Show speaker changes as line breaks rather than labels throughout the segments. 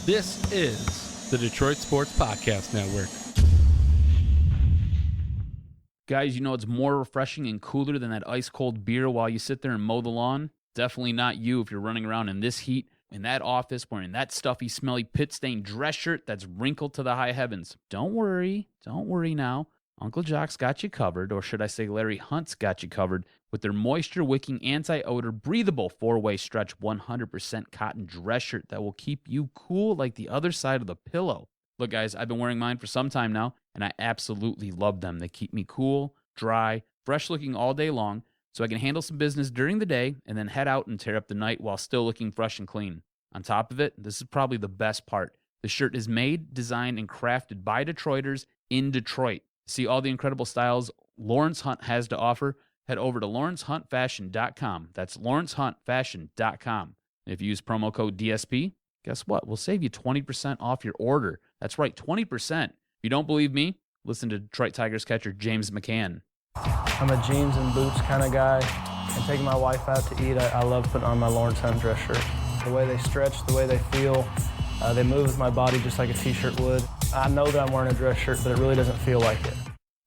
This is the Detroit Sports Podcast Network. Guys, you know it's more refreshing and cooler than that ice-cold beer while you sit there and mow the lawn? Definitely not you if you're running around in this heat, in that office, wearing that stuffy, smelly, pit-stained dress shirt that's wrinkled to the high heavens. Don't worry now. Uncle Jock's got you covered, or should I say Larry Hunt's got you covered, with their moisture-wicking, anti-odor, breathable 4-way stretch 100% cotton dress shirt that will keep you cool like the other side of the pillow. Look, guys, I've been wearing mine for some time now, and I absolutely love them. They keep me cool, dry, fresh-looking all day long, so I can handle some business during the day and then head out and tear up the night while still looking fresh and clean. On top of it, this is probably the best part. The shirt is made, designed, and crafted by Detroiters in Detroit. See all the incredible styles Lawrence Hunt has to offer? Head over to lawrencehuntfashion.com. That's lawrencehuntfashion.com. If you use promo code DSP, guess what? We'll save you 20% off your order. That's right, 20%. If you don't believe me, listen to Detroit Tigers catcher James McCann.
I'm a jeans and boots kind of guy, and taking my wife out to eat, I love putting on my Lawrence Hunt dress shirt. The way they stretch, the way they feel, they move with my body just like a t-shirt would. I know that I'm wearing a dress shirt, but it really doesn't feel like it.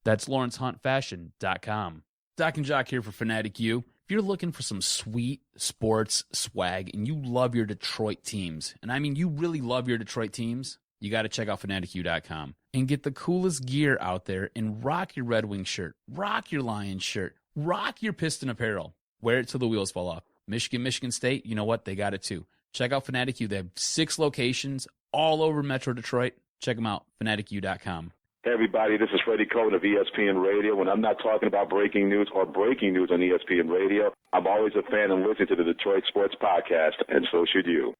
That's lawrencehuntfashion.com. DocNJock here for Fanatic U. If you're looking for some sweet sports swag and you love your Detroit teams, and I mean you really love your Detroit teams, you got to check out fanaticu.com and get the coolest gear out there and rock your Red Wings shirt, rock your Lions shirt, rock your Piston apparel. Wear it till the wheels fall off. Michigan State, you know what? They got it too. Check out Fanatic U. They have 6 locations all over Metro Detroit. Check them out, fanaticu.com.
Hey, everybody, this is Freddie Cohen of ESPN Radio. When I'm not talking about breaking news or breaking news on ESPN Radio, I'm always a fan and listen to the Detroit Sports Podcast, and so should you.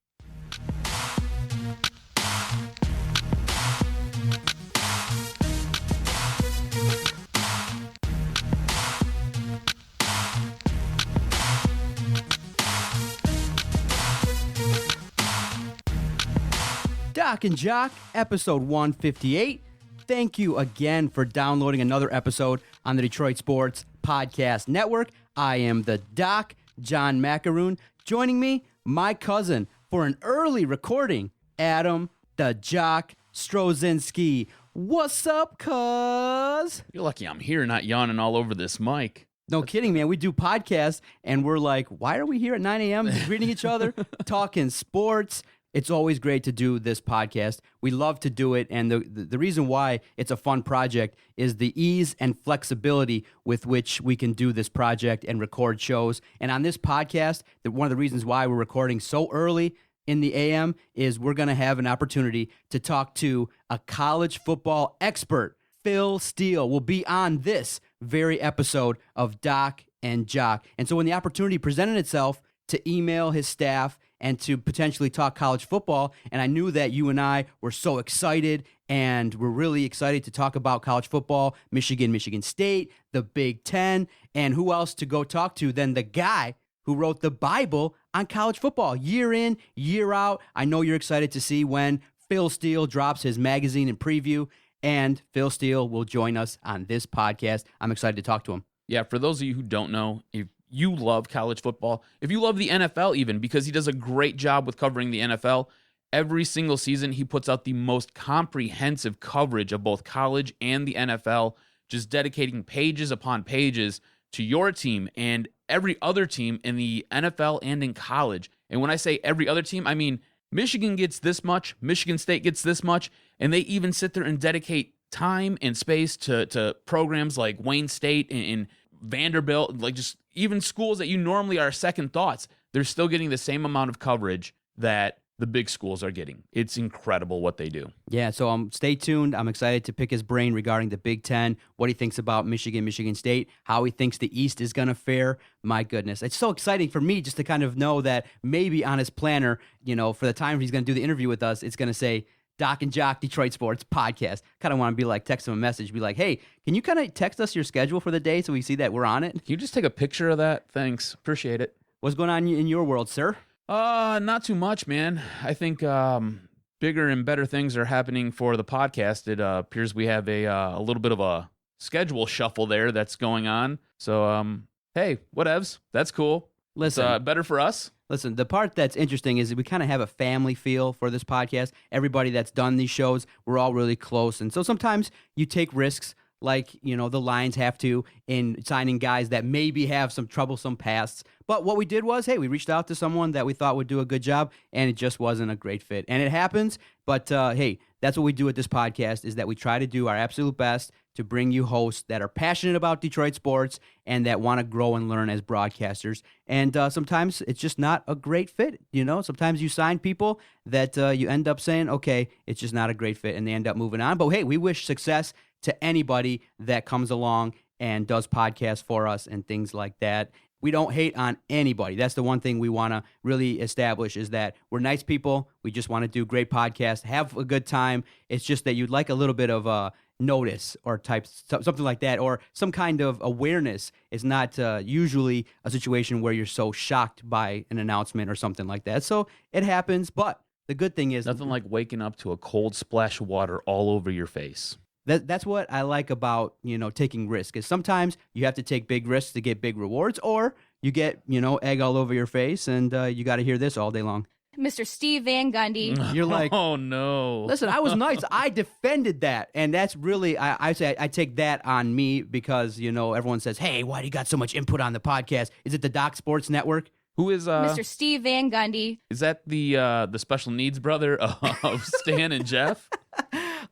Doc and Jock, episode 158. Thank you again for downloading another episode on the Detroit Sports Podcast Network. I am the Doc, John Macaroon. Joining me, my cousin, for an early recording, Adam, the Jock Strozinski. What's up, cuz?
You're lucky I'm here, not yawning all over this mic.
No kidding, man. We do podcasts, and we're like, why are we here at 9 a.m. greeting each other, talking sports? It's always great to do this podcast. We love to do it, and the reason why it's a fun project is the ease and flexibility with which we can do this project and record shows. And on this podcast, one of the reasons why we're recording so early in the AM is we're going to have an opportunity to talk to a college football expert. Phil Steele will be on this very episode of Doc and Jock. And so when the opportunity presented itself to email his staff and to potentially talk college football, and I knew that you and I were so excited, and we're really excited to talk about college football, Michigan State, the Big Ten, and who else to go talk to than the guy who wrote the Bible on college football, year in, year out. I know you're excited to see when Phil Steele drops his magazine and preview, and Phil Steele will join us on this podcast. I'm excited to talk to him.
Yeah, for those of you who don't know, if you love college football, if you love the NFL even, because he does a great job with covering the NFL, every single season he puts out the most comprehensive coverage of both college and the NFL, just dedicating pages upon pages to your team and every other team in the NFL and in college. And when I say every other team, I mean Michigan gets this much, Michigan State gets this much, and they even sit there and dedicate time and space to programs like Wayne State and Vanderbilt, like just even schools that you normally are second thoughts. They're still getting the same amount of coverage that the big schools are getting. It's incredible what they do.
Yeah, so stay tuned. I'm excited to pick his brain regarding the Big Ten, what he thinks about Michigan State, how he thinks the East is going to fare. My goodness. It's so exciting for me just to kind of know that maybe on his planner, for the time he's going to do the interview with us, it's going to say Doc and Jock Detroit Sports Podcast. Kind of want to be like, text him a message, be like, hey, can you kind of text us your schedule for the day so we see that we're on it?
Can you just take a picture of that? Thanks. Appreciate it.
What's going on in your world, sir?
Not too much, man. I think bigger and better things are happening for the podcast. It appears we have a little bit of a schedule shuffle there that's going on. So, hey, whatevs. That's cool.
Listen,
It's better for us.
Listen, the part that's interesting is that we kind of have a family feel for this podcast. Everybody that's done these shows, we're all really close. And so sometimes you take risks like, the Lions have to in signing guys that maybe have some troublesome pasts. But what we did was, hey, we reached out to someone that we thought would do a good job, and it just wasn't a great fit. And it happens, but hey, that's what we do at this podcast, is that we try to do our absolute best to bring you hosts that are passionate about Detroit sports and that want to grow and learn as broadcasters. And sometimes it's just not a great fit. Sometimes you sign people that you end up saying, okay, it's just not a great fit, and they end up moving on. But hey, we wish success to anybody that comes along and does podcasts for us and things like that. We don't hate on anybody. That's the one thing we want to really establish, is that we're nice people. We just want to do great podcasts, have a good time. It's just that you'd like a little bit of a notice or something like that, or some kind of awareness. Is not usually a situation where you're so shocked by an announcement or something like that. So it happens, but the good thing is
Nothing like waking up to a cold splash of water all over your face.
That's what I like about, taking risks, is sometimes you have to take big risks to get big rewards, or you get, egg all over your face, and you got to hear this all day long.
Mr. Steve Van Gundy.
You're like,
oh no.
Listen, I was nice. I defended that. And that's really, I say I take that on me because, everyone says, hey, why do you got so much input on the podcast? Is it the Doc Sports Network?
Who is
Mr. Steve Van Gundy.
Is that the special needs brother of Stan and Jeff?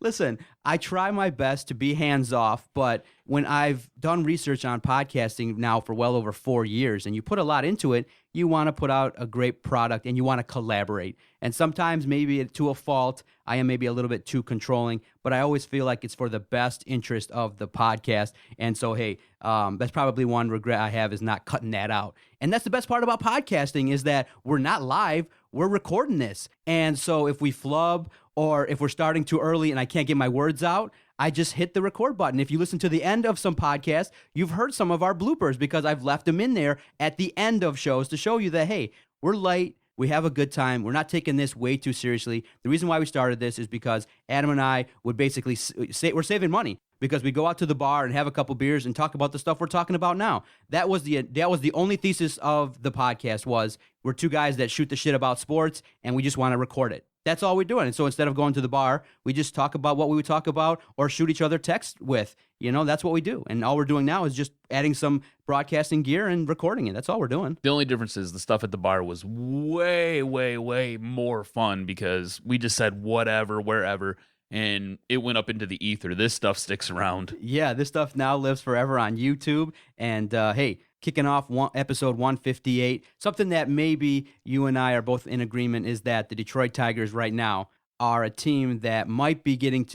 Listen, I try my best to be hands-off, but when I've done research on podcasting now for well over 4 years, and you put a lot into it, you want to put out a great product, and you want to collaborate. And sometimes, maybe to a fault, I am maybe a little bit too controlling, but I always feel like it's for the best interest of the podcast. And so, hey, that's probably one regret I have, is not cutting that out. And that's the best part about podcasting, is that we're not live, we're recording this. And so if we flub, or if we're starting too early and I can't get my words out, I just hit the record button. If you listen to the end of some podcasts, you've heard some of our bloopers because I've left them in there at the end of shows to show you that, hey, we're light, we have a good time, we're not taking this way too seriously. The reason why we started this is because Adam and I would basically say we're saving money, because we go out to the bar and have a couple beers and talk about the stuff we're talking about now. That was the only thesis of the podcast, was we're two guys that shoot the shit about sports, and we just want to record it. That's all we're doing. And so instead of going to the bar, we just talk about what we would talk about or shoot each other text with. That's what we do. And all we're doing now is just adding some broadcasting gear and recording it. That's all we're doing.
The only difference is the stuff at the bar was way, way, way more fun, because we just said whatever, wherever, and it went up into the ether. This stuff sticks around.
Yeah, this stuff now lives forever on YouTube. And hey, kicking off episode 158, something that maybe you and I are both in agreement is that the Detroit Tigers right now are a team that might be getting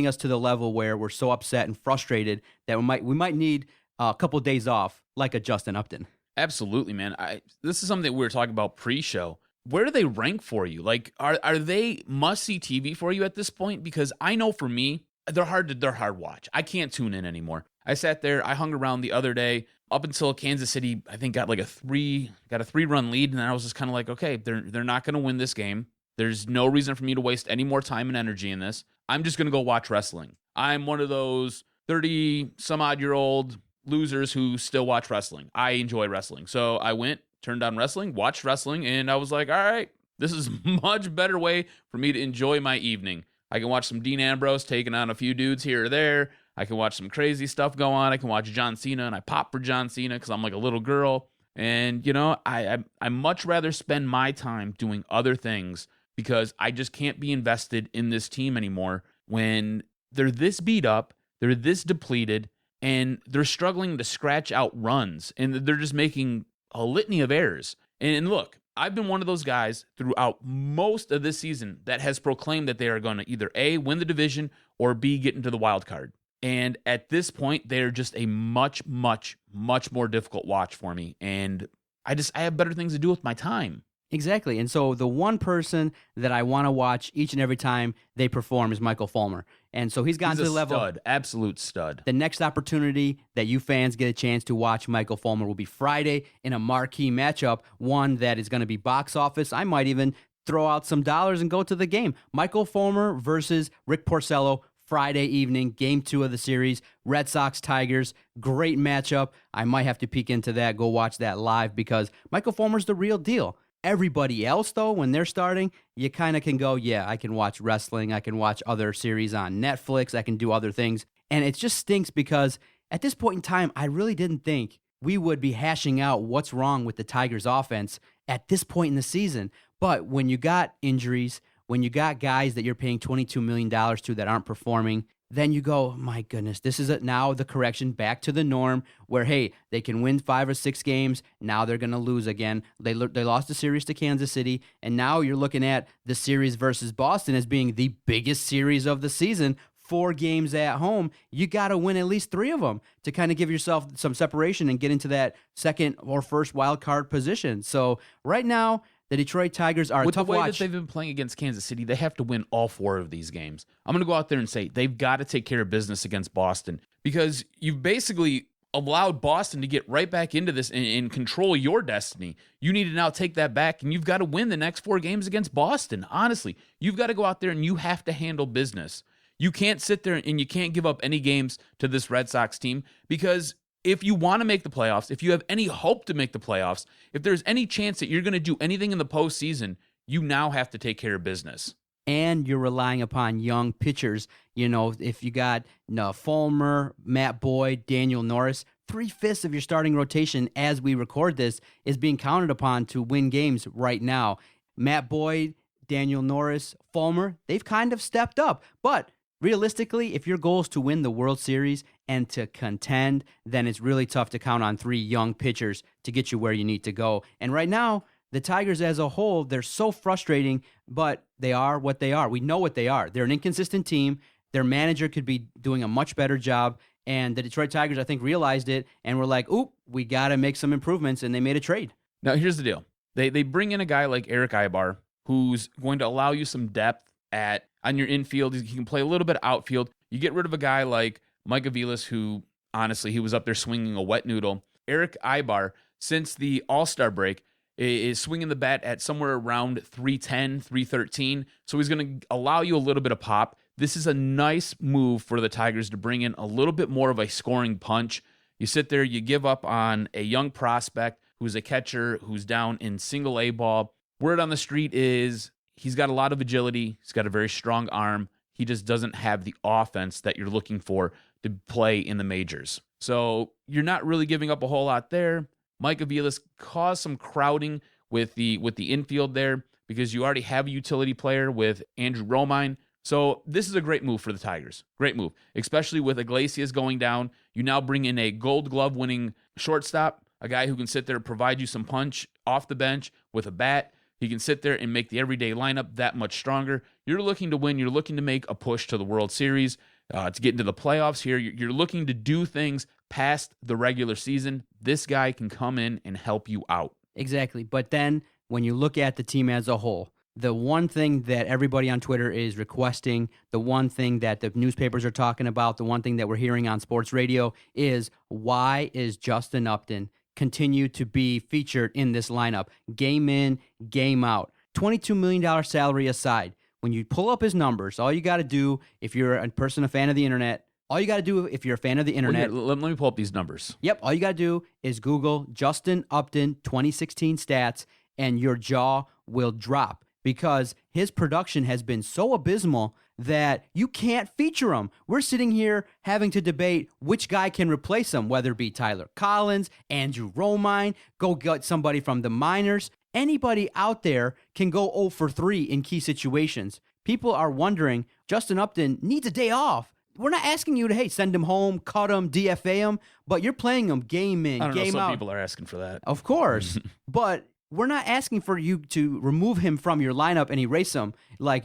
us to the level where we're so upset and frustrated that we might need a couple days off, like a Justin Upton.
Absolutely, man. This is something we were talking about pre-show. Where do they rank for you? Like, are they must-see TV for you at this point? Because I know for me, they're hard watch. I can't tune in anymore. I sat there, I hung around the other day up until Kansas City, I think, got a 3-run lead, and then I was just kind of like, okay, they're not going to win this game. There's no reason for me to waste any more time and energy in this. I'm just going to go watch wrestling. I'm one of those 30-some-odd-year-old losers who still watch wrestling. I enjoy wrestling. So I went, turned on wrestling, watched wrestling, and I was like, all right, this is a much better way for me to enjoy my evening. I can watch some Dean Ambrose taking on a few dudes here or there. I can watch some crazy stuff go on. I can watch John Cena, and I pop for John Cena because I'm like a little girl. And, I much rather spend my time doing other things, because I just can't be invested in this team anymore when they're this beat up, they're this depleted, and they're struggling to scratch out runs, and they're just making a litany of errors. And look, I've been one of those guys throughout most of this season that has proclaimed that they are going to either A, win the division, or B, get into the wild card. And at this point, they're just a much, much, much more difficult watch for me. And I have better things to do with my time.
Exactly. And so the one person that I want to watch each and every time they perform is Michael Fulmer. And so he's gotten to the level.
Stud, absolute stud.
The next opportunity that you fans get a chance to watch Michael Fulmer will be Friday in a marquee matchup, one that is going to be box office. I might even throw out some dollars and go to the game. Michael Fulmer versus Rick Porcello, Friday evening, game 2 of the series, Red Sox-Tigers. Great matchup. I might have to peek into that, go watch that live because Michael Fulmer's the real deal. Everybody else, though, when they're starting, you kind of can go, yeah, I can watch wrestling. I can watch other series on Netflix. I can do other things. And it just stinks because at this point in time, I really didn't think we would be hashing out what's wrong with the Tigers offense at this point in the season. But when you got injuries, when you got guys that you're paying $22 million to that aren't performing, then you go, my goodness, this is now the correction back to the norm where, hey, they can win 5 or 6 games. Now they're going to lose again. They lost the series to Kansas City, and now you're looking at the series versus Boston as being the biggest series of the season. 4 games at home. You got to win at least 3 of them to kind of give yourself some separation and get into that second or first wild card position. So right now, the Detroit Tigers are a tough watch.
With the way that they've been playing against Kansas City, they have to win all 4 of these games. I'm going to go out there and say they've got to take care of business against Boston because you've basically allowed Boston to get right back into this and control your destiny. You need to now take that back, and you've got to win the next 4 games against Boston. Honestly, you've got to go out there and you have to handle business. You can't sit there and you can't give up any games to this Red Sox team because if you want to make the playoffs, if you have any hope to make the playoffs, if there's any chance that you're going to do anything in the postseason, you now have to take care of business.
And you're relying upon young pitchers. You know, if you got Fulmer, Matt Boyd, Daniel Norris, 3/5 of your starting rotation as we record this is being counted upon to win games right now. Matt Boyd, Daniel Norris, Fulmer, they've kind of stepped up. But realistically, if your goal is to win the World Series and to contend, then it's really tough to count on 3 young pitchers to get you where you need to go. And right now, the Tigers as a whole, they're so frustrating, but they are what they are. We know what they are. They're an inconsistent team. Their manager could be doing a much better job. And the Detroit Tigers, I think, realized it and were like, oop, we got to make some improvements, and they made a trade.
Now, here's the deal. They bring in a guy like Eric Ibar, who's going to allow you some depth on your infield. He can play a little bit of outfield. You get rid of a guy like Mike Aviles, who, honestly, he was up there swinging a wet noodle. Eric Ibar, since the All-Star break, is swinging the bat at somewhere around 310, 313. So he's going to allow you a little bit of pop. This is a nice move for the Tigers to bring in a little bit more of a scoring punch. You sit there, you give up on a young prospect who's a catcher, who's down in single A ball. Word on the street is he's got a lot of agility. He's got a very strong arm. He just doesn't have the offense that you're looking for to play in the majors. So you're not really giving up a whole lot there. Mike Aviles caused some crowding with the infield there because you already have a utility player with Andrew Romine. So this is a great move for the Tigers. Great move, especially with Iglesias going down. You now bring in a Gold Glove winning shortstop, a guy who can sit there and provide you some punch off the bench with a bat. He can sit there and make the everyday lineup that much stronger. You're looking to win. You're looking to make a push to the World Series, to get into the playoffs here. You're looking to do things past the regular season. This guy can come in and help you out.
Exactly. But then when you look at the team as a whole, the one thing that everybody on Twitter is requesting, the one thing that the newspapers are talking about, the one thing that we're hearing on sports radio is, why is Justin Upton continue to be featured in this lineup, game in, game out? $22 million salary aside, when you pull up his numbers, all you got to do, if you're a fan of the internet, all you got to do if you're a fan of the internet.
Well, let me pull up these numbers.
Yep. All you got to do is Google Justin Upton 2016 stats, and your jaw will drop because his production has been so abysmal that you can't feature him. We're sitting here having to debate which guy can replace him, whether it be Tyler Collins, Andrew Romine, go get somebody from the minors. Anybody out there can go 0 for 3 in key situations. People are wondering, Justin Upton needs a day off. We're not asking you to, hey, send him home, cut him, DFA him, but you're playing him game in, game out.
Some people are asking for that.
Of course, but we're not asking for you to remove him from your lineup and erase him like,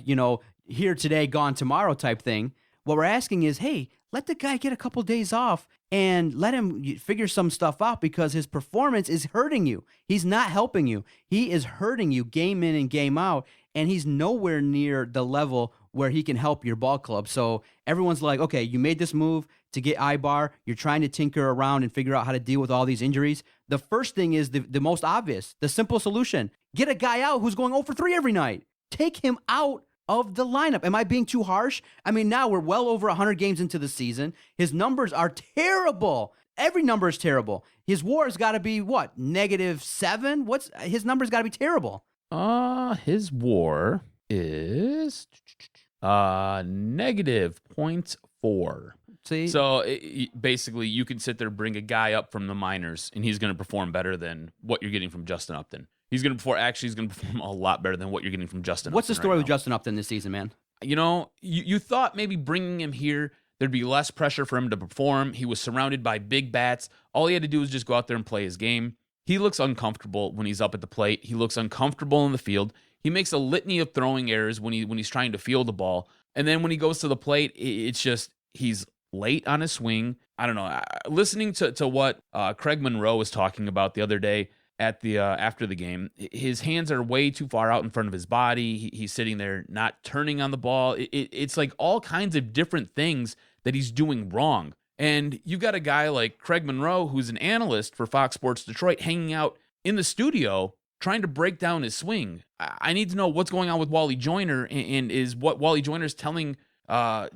here today, gone tomorrow type thing. What we're asking is, hey, let the guy get a couple days off and let him figure some stuff out because his performance is hurting you. He's not helping you. He is hurting you game in and game out, and he's nowhere near the level where he can help your ball club. So everyone's like, okay, you made this move to get Ibar. You're trying to tinker around and figure out how to deal with all these injuries. The first thing is the most obvious, the simple solution. Get a guy out who's going 0 for 3 every night. Take him out of the lineup. Am I being too harsh? I mean, now we're well over 100 games into the season. His numbers are terrible. Every number is terrible. His WAR's got to be what? -7? His number's got to be terrible.
His WAR is -0.4.
See?
So basically, you can sit there, bring a guy up from the minors, and he's going to perform better than what you're getting from Justin Upton. He's going to perform a lot better than what you're getting from Justin Upton.
What's the story
right
with
now.
Justin Upton this season, man?
You know, you thought maybe bringing him here, there'd be less pressure for him to perform. He was surrounded by big bats. All he had to do was just go out there and play his game. He looks uncomfortable when he's up at the plate. He looks uncomfortable in the field. He makes a litany of throwing errors when he's trying to field the ball. And then when he goes to the plate, it's just he's late on his swing. I don't know. Listening to what Craig Monroe was talking about the other day at the after the game, his hands are way too far out in front of his body. He's sitting there not turning on the ball. It's like all kinds of different things that he's doing wrong. And you've got a guy like Craig Monroe, who's an analyst for Fox Sports Detroit, hanging out in the studio trying to break down his swing. I need to know what's going on with Wally Joyner, and is what Wally Joyner is telling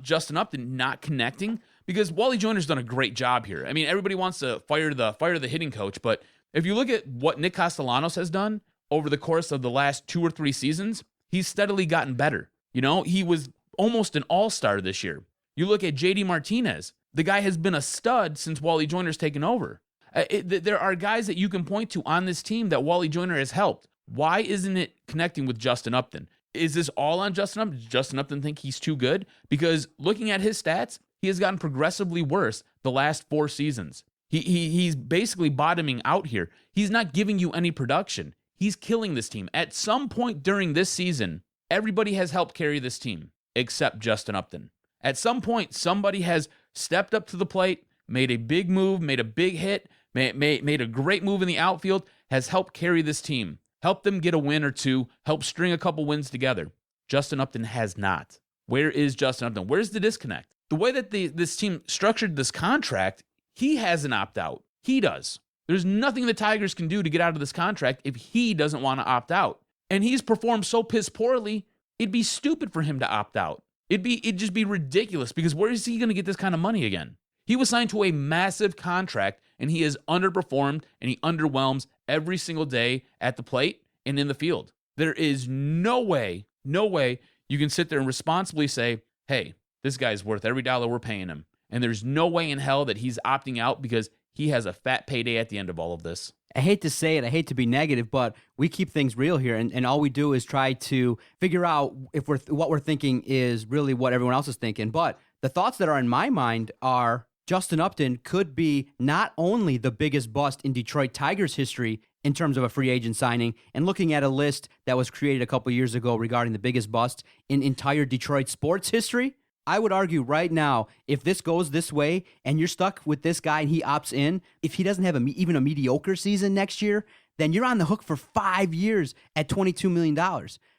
Justin Upton not connecting, because Wally Joyner's done a great job here. I mean, everybody wants to fire the hitting coach, but if you look at what Nick Castellanos has done over the course of the last 2 or 3 seasons, he's steadily gotten better. You know, he was almost an all-star this year. You look at JD Martinez, the guy has been a stud since Wally Joyner's taken over. There are guys that you can point to on this team that Wally Joyner has helped. Why isn't it connecting with Justin Upton? Is this all on Justin Upton? Does Justin Upton think he's too good? Because looking at his stats, he has gotten progressively worse the last 4 seasons. He's basically bottoming out here. He's not giving you any production. He's killing this team. At some point during this season, everybody has helped carry this team except Justin Upton. At some point, somebody has stepped up to the plate, made a big move, made a big hit, made a great move in the outfield, has helped carry this team, helped them get a win or two, helped string a couple wins together. Justin Upton has not. Where is Justin Upton? Where's the disconnect? The way that this team structured this contract, he has an opt-out. He does. There's nothing the Tigers can do to get out of this contract if he doesn't want to opt out. And he's performed so piss poorly, it'd be stupid for him to opt out. It'd just be ridiculous, because where is he going to get this kind of money again? He was signed to a massive contract, and he has underperformed, and he underwhelms every single day at the plate and in the field. There is no way you can sit there and responsibly say, hey, this guy's worth every dollar we're paying him. And there's no way in hell that he's opting out because he has a fat payday at the end of all of this.
I hate to say it, I hate to be negative, but we keep things real here, and all we do is try to figure out if what we're thinking is really what everyone else is thinking. But the thoughts that are in my mind are Justin Upton could be not only the biggest bust in Detroit Tigers history in terms of a free agent signing, and looking at a list that was created a couple years ago regarding the biggest bust in entire Detroit sports history, I would argue right now, if this goes this way and you're stuck with this guy and he opts in, if he doesn't have even a mediocre season next year, then you're on the hook for 5 years at $22 million.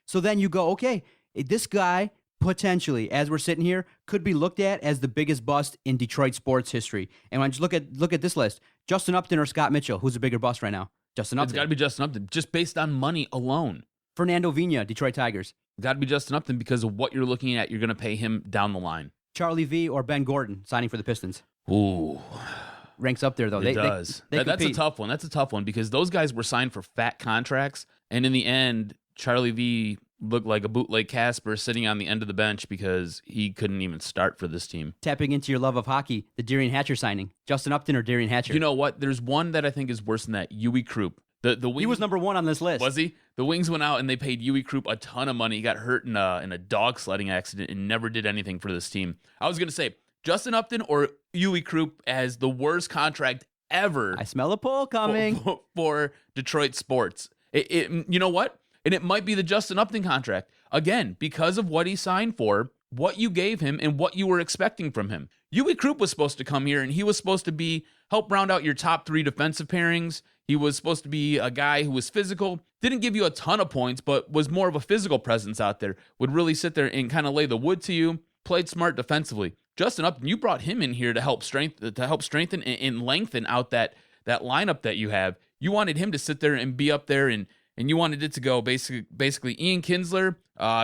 So then you go, okay, this guy potentially, as we're sitting here, could be looked at as the biggest bust in Detroit sports history. And when you look at this list, Justin Upton or Scott Mitchell, who's a bigger bust right now? Justin Upton.
It's got to be Justin Upton, just based on money alone.
Fernando Vina, Detroit Tigers.
Got to be Justin Upton because of what you're looking at. You're going to pay him down the line.
Charlie V or Ben Gordon signing for the Pistons.
Ooh.
Ranks up there, though.
It does. That's a tough one. That's a tough one because those guys were signed for fat contracts. And in the end, Charlie V looked like a bootleg Casper sitting on the end of the bench because he couldn't even start for this team.
Tapping into your love of hockey, the Darian Hatcher signing. Justin Upton or Darian Hatcher?
You know what? There's one that I think is worse than that. Huey Krupp. The Wings,
he was number 1 on this list.
Was he? The Wings went out and they paid Huey Krupp a ton of money. He got hurt in a dog sledding accident and never did anything for this team. I was going to say Justin Upton or Huey Krupp as the worst contract ever.
I smell a poll coming.
For Detroit sports. You know what? And it might be the Justin Upton contract. Again, because of what he signed for, what you gave him, and what you were expecting from him. Huey Krupp was supposed to come here, and he was supposed to help round out your top 3 defensive pairings. He was supposed to be a guy who was physical, didn't give you a ton of points, but was more of a physical presence out there, would really sit there and kind of lay the wood to you, played smart defensively. Justin Upton, you brought him in here to help strengthen and lengthen out that lineup that you have. You wanted him to sit there and be up there, and you wanted it to go basically Ian Kinsler,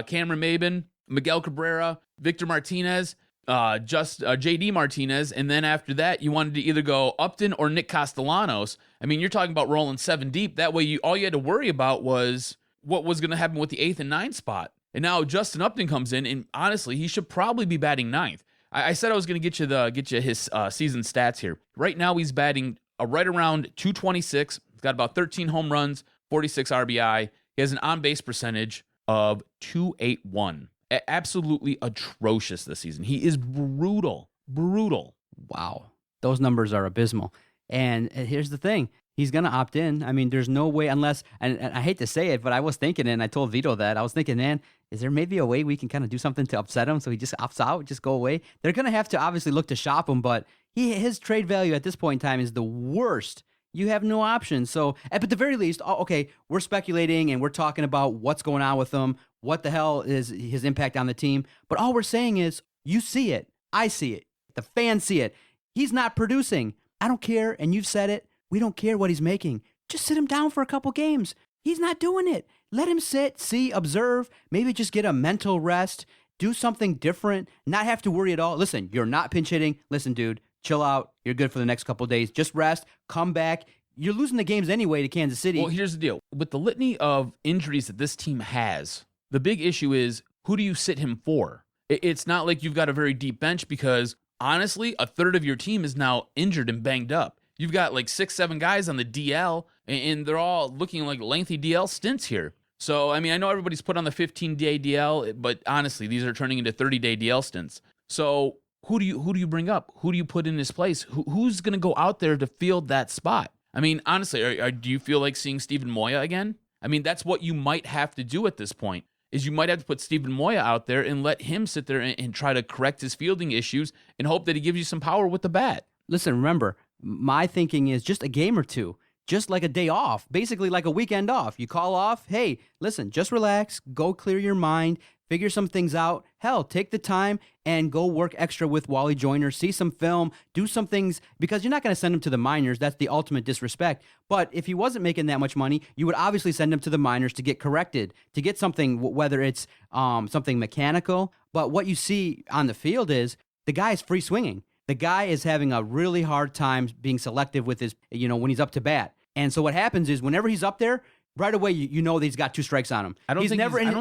Cameron Maben, Miguel Cabrera, Victor Martinez, JD Martinez, and then after that, you wanted to either go Upton or Nick Castellanos. I mean, you're talking about rolling 7 deep. That way, all you had to worry about was what was going to happen with the 8th and 9th spot. And now Justin Upton comes in, and honestly, he should probably be batting 9th. I said I was going to get you his season stats here. Right now, he's batting right around 226. He's got about 13 home runs, 46 RBI. He has an on-base percentage of .281. Absolutely atrocious this season. He is brutal.
Wow. Those numbers are abysmal. And here's the thing. He's going to opt in. I mean, there's no way unless, and I hate to say it, but I was thinking, and I told Vito that, I was thinking, man, is there maybe a way we can kind of do something to upset him so he just opts out, just go away? They're going to have to obviously look to shop him, but his trade value at this point in time is the worst. You have no option. So, at the very least, okay, we're speculating and we're talking about what's going on with him, what the hell is his impact on the team. But all we're saying is, you see it, I see it, the fans see it. He's not producing. I don't care, and you've said it. We don't care what he's making. Just sit him down for a couple games. He's not doing it. Let him sit, see, observe, maybe just get a mental rest, do something different, not have to worry at all. Listen, you're not pinch hitting. Listen, dude, chill out. You're good for the next couple days. Just rest, come back. You're losing the games anyway to Kansas City.
Well, here's the deal. With the litany of injuries that this team has, the big issue is, who do you sit him for? It's not like you've got a very deep bench because, honestly, a third of your team is now injured and banged up. You've got like 6-7 guys on the DL, and they're all looking like lengthy DL stints here. So, I mean, I know everybody's put on the 15-day DL, but honestly, these are turning into 30-day DL stints. So, who do you bring up? Who do you put in his place? Who's going to go out there to field that spot? I mean, honestly, do you feel like seeing Steven Moya again? I mean, that's what you might have to do at this point, is you might have to put Steven Moya out there and let him sit there and try to correct his fielding issues and hope that he gives you some power with the bat.
Listen, remember, my thinking is just a game or two, just like a day off, basically like a weekend off. You call off, hey, listen, just relax, go clear your mind, figure some things out. Hell, take the time and go work extra with Wally Joyner, see some film, do some things, because you're not going to send him to the minors. That's the ultimate disrespect. But if he wasn't making that much money, you would obviously send him to the minors to get corrected, to get something, whether it's something mechanical. But what you see on the field is the guy is free swinging. The guy is having a really hard time being selective with his, when he's up to bat. And so what happens is whenever he's up there, right away, you know that he's got 2 strikes on him.
I don't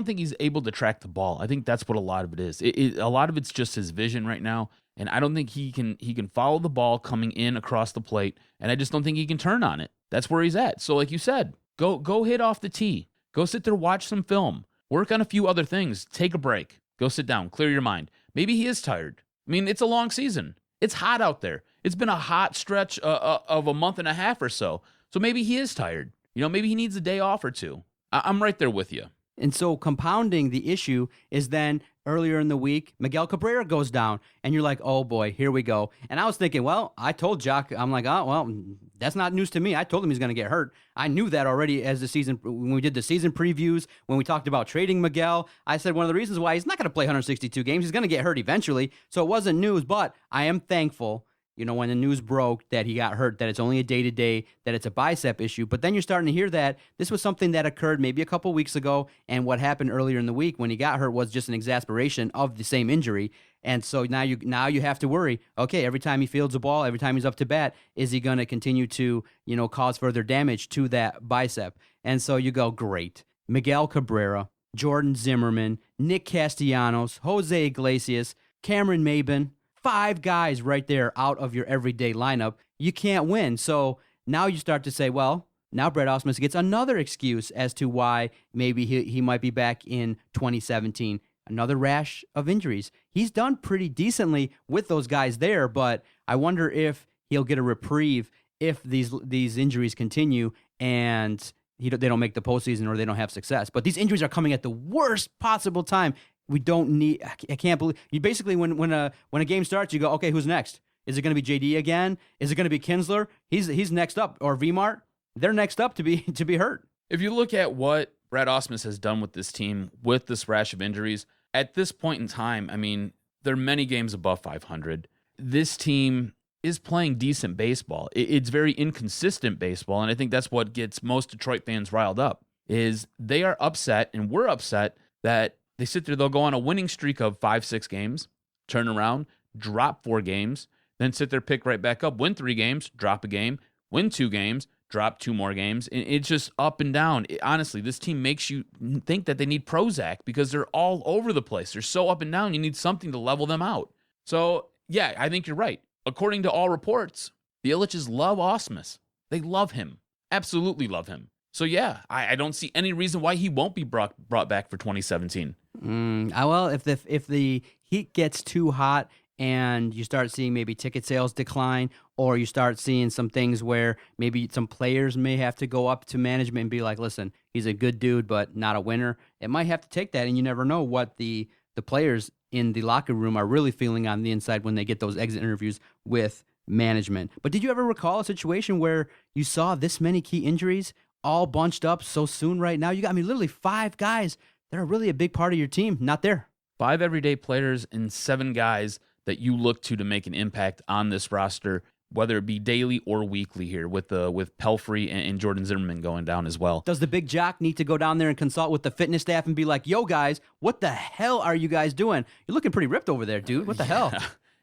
think he's able to track the ball. I think that's what a lot of it is. A lot of it's just his vision right now, and I don't think he can follow the ball coming in across the plate, and I just don't think he can turn on it. That's where he's at. So like you said, go hit off the tee. Go sit there, watch some film. Work on a few other things. Take a break. Go sit down. Clear your mind. Maybe he is tired. I mean, it's a long season. It's hot out there. It's been a hot stretch of a month and a half or so. So maybe he is tired. Maybe he needs a day off or two. I'm right there with you.
And so compounding the issue is then earlier in the week, Miguel Cabrera goes down, and you're like, oh boy, here we go. And I was thinking, well, I told Jock, I'm like, oh, well, that's not news to me. I told him he's going to get hurt. I knew that already as the season, when we did the season previews, when we talked about trading Miguel, I said one of the reasons why he's not going to play 162 games, he's going to get hurt eventually. So it wasn't news, but I am thankful, when the news broke that he got hurt, that it's only a day-to-day, that it's a bicep issue. But then you're starting to hear that this was something that occurred maybe a couple weeks ago, and what happened earlier in the week when he got hurt was just an exasperation of the same injury. And so now you have to worry, okay, every time he fields a ball, every time he's up to bat, is he going to continue to, cause further damage to that bicep? And so you go, great. Miguel Cabrera, Jordan Zimmerman, Nick Castellanos, Jose Iglesias, Cameron Maben, 5 guys right there out of your everyday lineup. You can't win. So now you start to say, well, now Brett Ausmus gets another excuse as to why maybe he might be back in 2017. Another rash of injuries. He's done pretty decently with those guys there, but I wonder if he'll get a reprieve if these injuries continue and they don't make the postseason or they don't have success. But these injuries are coming at the worst possible time. We don't need. I can't believe you. Basically, when a game starts, you go, okay, who's next? Is it going to be JD again? Is it going to be Kinsler? He's next up, or Vmart? They're next up to be hurt.
If you look at what Brad Ausmus has done with this team, with this rash of injuries, at this point in time, I mean, they're many games above 500. This team is playing decent baseball. It's very inconsistent baseball, and I think that's what gets most Detroit fans riled up. Is they are upset, and we're upset that they sit there, they'll go on a winning streak of 5-6 games, turn around, drop 4 games, then sit there, pick right back up, win 3 games, drop a game, win 2 games, drop 2 more games. And it's just up and down. Honestly, this team makes you think that they need Prozac because they're all over the place. They're so up and down. You need something to level them out. So, yeah, I think you're right. According to all reports, the Ilitches love Ausmus. They love him. Absolutely love him. So, yeah, I don't see any reason why he won't be brought back for 2017.
Well, if the heat gets too hot and you start seeing maybe ticket sales decline, or you start seeing some things where maybe some players may have to go up to management and be like, listen, he's a good dude, but not a winner. It might have to take that, and you never know what the players in the locker room are really feeling on the inside when they get those exit interviews with management. But did you ever recall a situation where you saw this many key injuries all bunched up so soon right now? You got, literally 5 guys that are really a big part of your team, not there.
5 everyday players and 7 guys that you look to make an impact on this roster, whether it be daily or weekly here with Pelfrey and Jordan Zimmerman going down as well.
Does the big jock need to go down there and consult with the fitness staff and be like, yo, guys, what the hell are you guys doing? You're looking pretty ripped over there, dude. What the hell?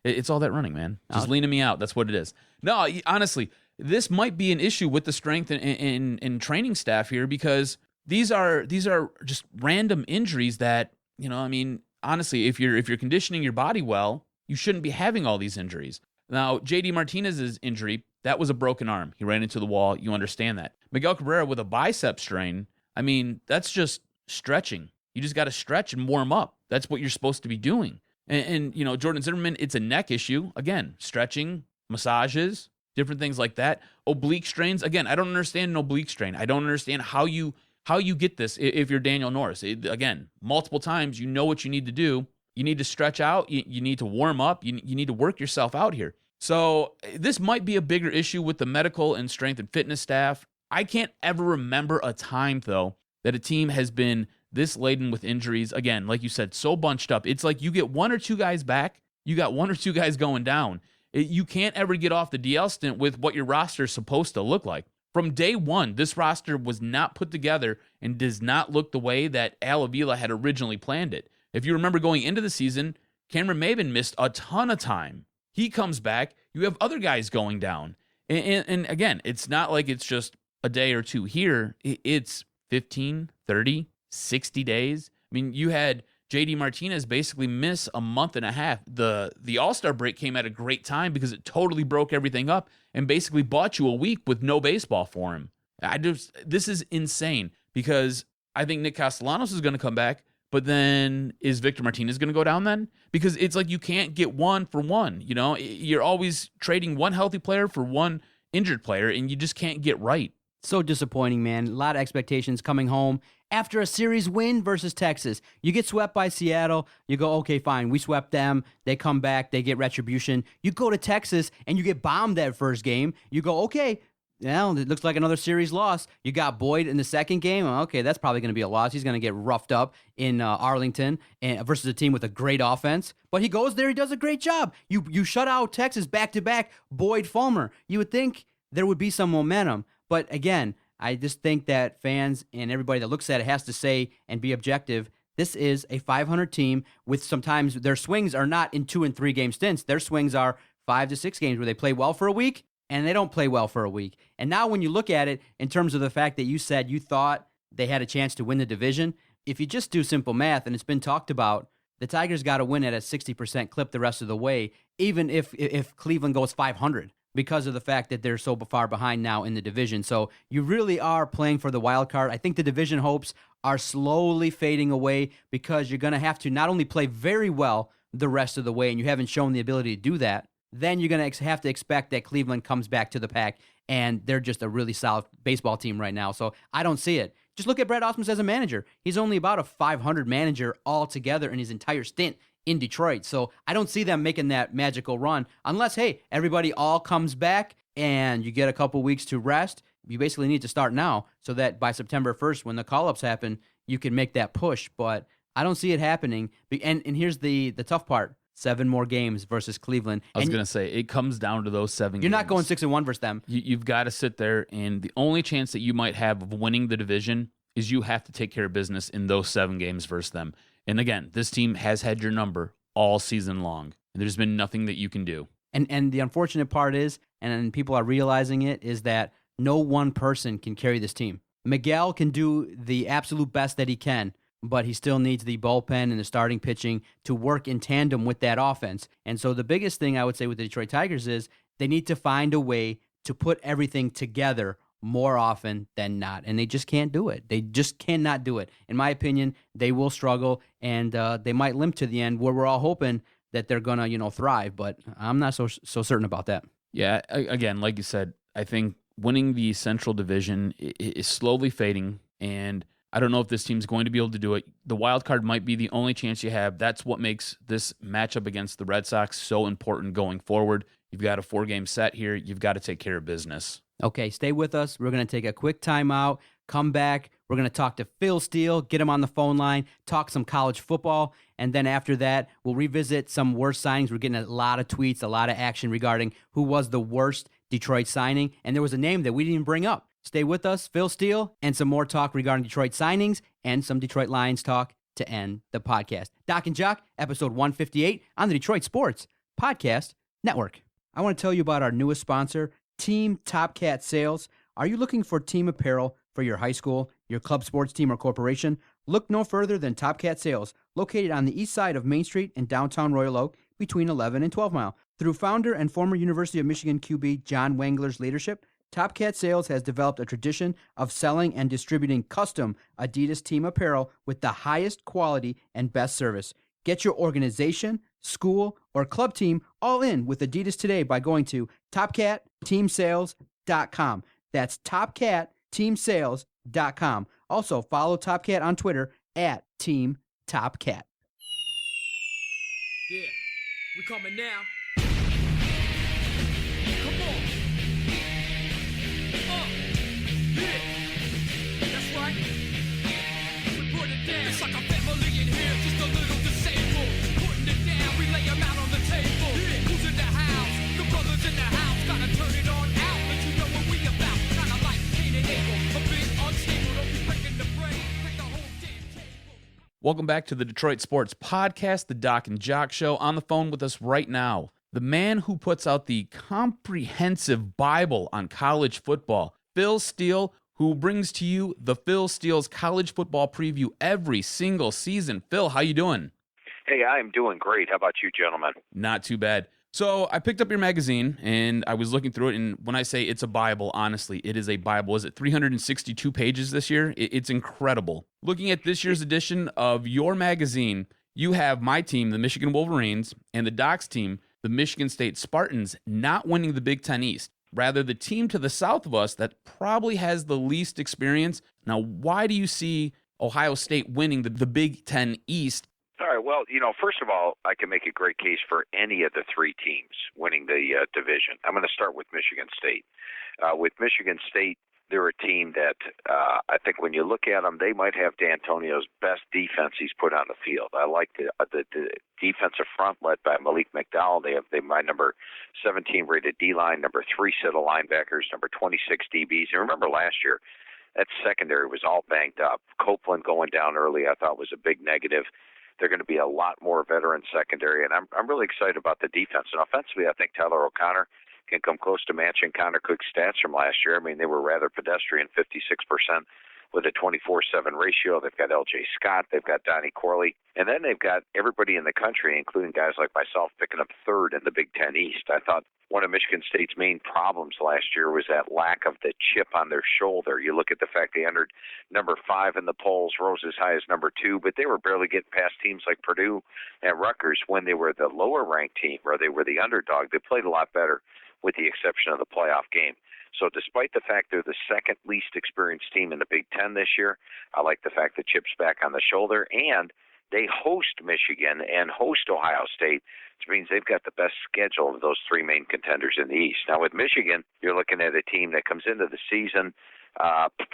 It's all that running, man. Just leaning me out. That's what it is. No, honestly, this might be an issue with the strength and training staff here because these are just random injuries that, honestly, if you're conditioning your body well, you shouldn't be having all these injuries. Now, J.D. Martinez's injury, that was a broken arm. He ran into the wall. You understand that. Miguel Cabrera with a bicep strain, that's just stretching. You just got to stretch and warm up. That's what you're supposed to be doing. And Jordan Zimmerman, it's a neck issue. Again, stretching, massages, different things like that. Oblique strains, again, I don't understand an oblique strain. I don't understand how you get this if you're Daniel Norris. Again, multiple times, you know what you need to do. You need to stretch out. You need to warm up. You need to work yourself out here. So this might be a bigger issue with the medical and strength and fitness staff. I can't ever remember a time, though, that a team has been this laden with injuries. Again, like you said, so bunched up. It's like you get 1 or 2 guys back. You got 1 or 2 guys going down. You can't ever get off the DL stint with what your roster is supposed to look like. From day one, this roster was not put together and does not look the way that Al Avila had originally planned it. If you remember going into the season, Cameron Maben missed a ton of time. He comes back. You have other guys going down. And again, it's not like it's just a day or 2 here. It's 15, 30, 60 days. You had J.D. Martinez basically miss a month and a half. The All-Star break came at a great time because it totally broke everything up and basically bought you a week with no baseball for him. This is insane because I think Nick Castellanos is going to come back. But then is Victor Martinez going to go down then? Because it's like you can't get 1 for 1. You're always trading 1 healthy player for 1 injured player, and you just can't get right.
So disappointing, man. A lot of expectations coming home after a series win versus Texas. You get swept by Seattle. You go, okay, fine. We swept them. They come back. They get retribution. You go to Texas, and you get bombed that first game. You go, okay, well, it looks like another series loss. You got Boyd in the second game. Okay, that's probably going to be a loss. He's going to get roughed up in Arlington versus a team with a great offense. But he goes there. He does a great job. You shut out Texas back-to-back, Boyd, Fulmer. You would think there would be some momentum. But again, I just think that fans and everybody that looks at it has to say and be objective. This is a 500 team with sometimes their swings are not in 2 and 3 game stints. Their swings are 5 to 6 games where they play well for a week and they don't play well for a week. And now when you look at it in terms of the fact that you said you thought they had a chance to win the division, if you just do simple math, and it's been talked about, the Tigers got to win at a 60% clip the rest of the way, even if Cleveland goes 500, because of the fact that they're so far behind now in the division. So you really are playing for the wild card. I think the division hopes are slowly fading away because you're going to have to not only play very well the rest of the way, and you haven't shown the ability to do that, then you're going to have to expect that Cleveland comes back to the pack, and they're just a really solid baseball team right now. So I don't see it. Just look at Brad Ausmus as a manager. He's only about a 500 manager altogether in his entire stint in Detroit. So I don't see them making that magical run unless, hey, everybody all comes back and you get a couple weeks to rest. You basically need to start now so that by September 1st, when the call-ups happen, you can make that push. But I don't see it happening. And here's the tough part. 7 more games versus Cleveland.
I was going to say, it comes down to those 7 games.
You're not going 6-1 versus them.
You've got to sit there, and the only chance that you might have of winning the division is you have to take care of business in those 7 games versus them. And again, this team has had your number all season long. And there's been nothing that you can do.
And the unfortunate part is, and people are realizing it, is that no one person can carry this team. Miguel can do the absolute best that he can, but he still needs the bullpen and the starting pitching to work in tandem with that offense. And so the biggest thing I would say with the Detroit Tigers is they need to find a way to put everything together more often than not. And they just can't do it. They just cannot do it. In my opinion, they will struggle, and they might limp to the end where we're all hoping that they're going to, thrive. But I'm not so certain about that.
Yeah, again, like you said, I think winning the Central Division is slowly fading, and I don't know if this team's going to be able to do it. The wild card might be the only chance you have. That's what makes this matchup against the Red Sox so important going forward. You've got a 4-game set here. You've got to take care of business.
Okay, stay with us. We're going to take a quick timeout, come back. We're going to talk to Phil Steele, get him on the phone line, talk some college football, and then after that, we'll revisit some worst signings. We're getting a lot of tweets, a lot of action regarding who was the worst Detroit signing, and there was a name that we didn't even bring up. Stay with us, Phil Steele, and some more talk regarding Detroit signings and some Detroit Lions talk to end the podcast. Doc and Jock, episode 158 on the Detroit Sports Podcast Network. I want to tell you about our newest sponsor, Team Top Cat Sales. Are you looking for team apparel for your high school, your club sports team, or corporation? Look no further than Top Cat Sales, located on the east side of Main Street in downtown Royal Oak, between 11 and 12 Mile. Through founder and former University of Michigan QB John Wangler's leadership, Top Cat Sales has developed a tradition of selling and distributing custom Adidas team apparel with the highest quality and best service. Get your organization, school, or club team all in with Adidas today by going to TopCatTeamSales.com. That's TopCatTeamSales.com. Also, follow Top Cat on Twitter at Team Top Cat.
Yeah, we coming now. Come on. Yeah, that's right. We put it down. It's like a family in here, just a little disabled. Putting it down, we lay them out on the table. Yeah. Who's in the house? The brothers in the house. Gotta turn it on out, let you know what we about. Kinda like Cain and Abel, a bit unstable. Don't be breaking the brain, break the whole damn table.
Welcome back to the Detroit Sports Podcast, the Doc and Jock Show. On the phone with us right now, the man who puts out the comprehensive Bible on college football, Phil Steele, who brings to you the Phil Steele's college football preview every single season. Phil, how you doing?
Hey, I am doing great. How about you, gentlemen?
Not too bad. So I picked up your magazine, and I was looking through it, and when I say it's a Bible, honestly, it is a Bible. Is it 362 pages this year? It's incredible. Looking at this year's edition of your magazine, you have my team, the Michigan Wolverines, and the Doc's team, the Michigan State Spartans, not winning the Big Ten East. Rather, the team to the south of us that probably has the least experience. Now, why do you see Ohio State winning the Big Ten East?
All right. Well, first of all, I can make a great case for any of the three teams winning the division. I'm going to start with Michigan State. With Michigan State, they're a team that I think when you look at them, they might have D'Antonio's best defense he's put on the field. I like the defensive front led by Malik McDowell. They my number 17 rated D-line, number 3 set of linebackers, number 26 DBs. And remember last year, that secondary was all banged up. Copeland going down early I thought was a big negative. They're going to be a lot more veteran secondary, and I'm really excited about the defense. And offensively, I think Tyler O'Connor can come close to matching Connor Cook's stats from last year. I mean, they were rather pedestrian, 56% with a 24-7 ratio. They've got L.J. Scott. They've got Donnie Corley. And then they've got everybody in the country, including guys like myself, picking up third in the Big Ten East. I thought one of Michigan State's main problems last year was that lack of the chip on their shoulder. You look at the fact they entered number 5 in the polls, rose as high as number 2, but they were barely getting past teams like Purdue and Rutgers when they were the lower-ranked team or they were the underdog. They played a lot better with the exception of the playoff game. So despite the fact they're the second least experienced team in the Big Ten this year, I like the fact that chip's back on the shoulder, and they host Michigan and host Ohio State, which means they've got the best schedule of those three main contenders in the East. Now with Michigan, you're looking at a team that comes into the season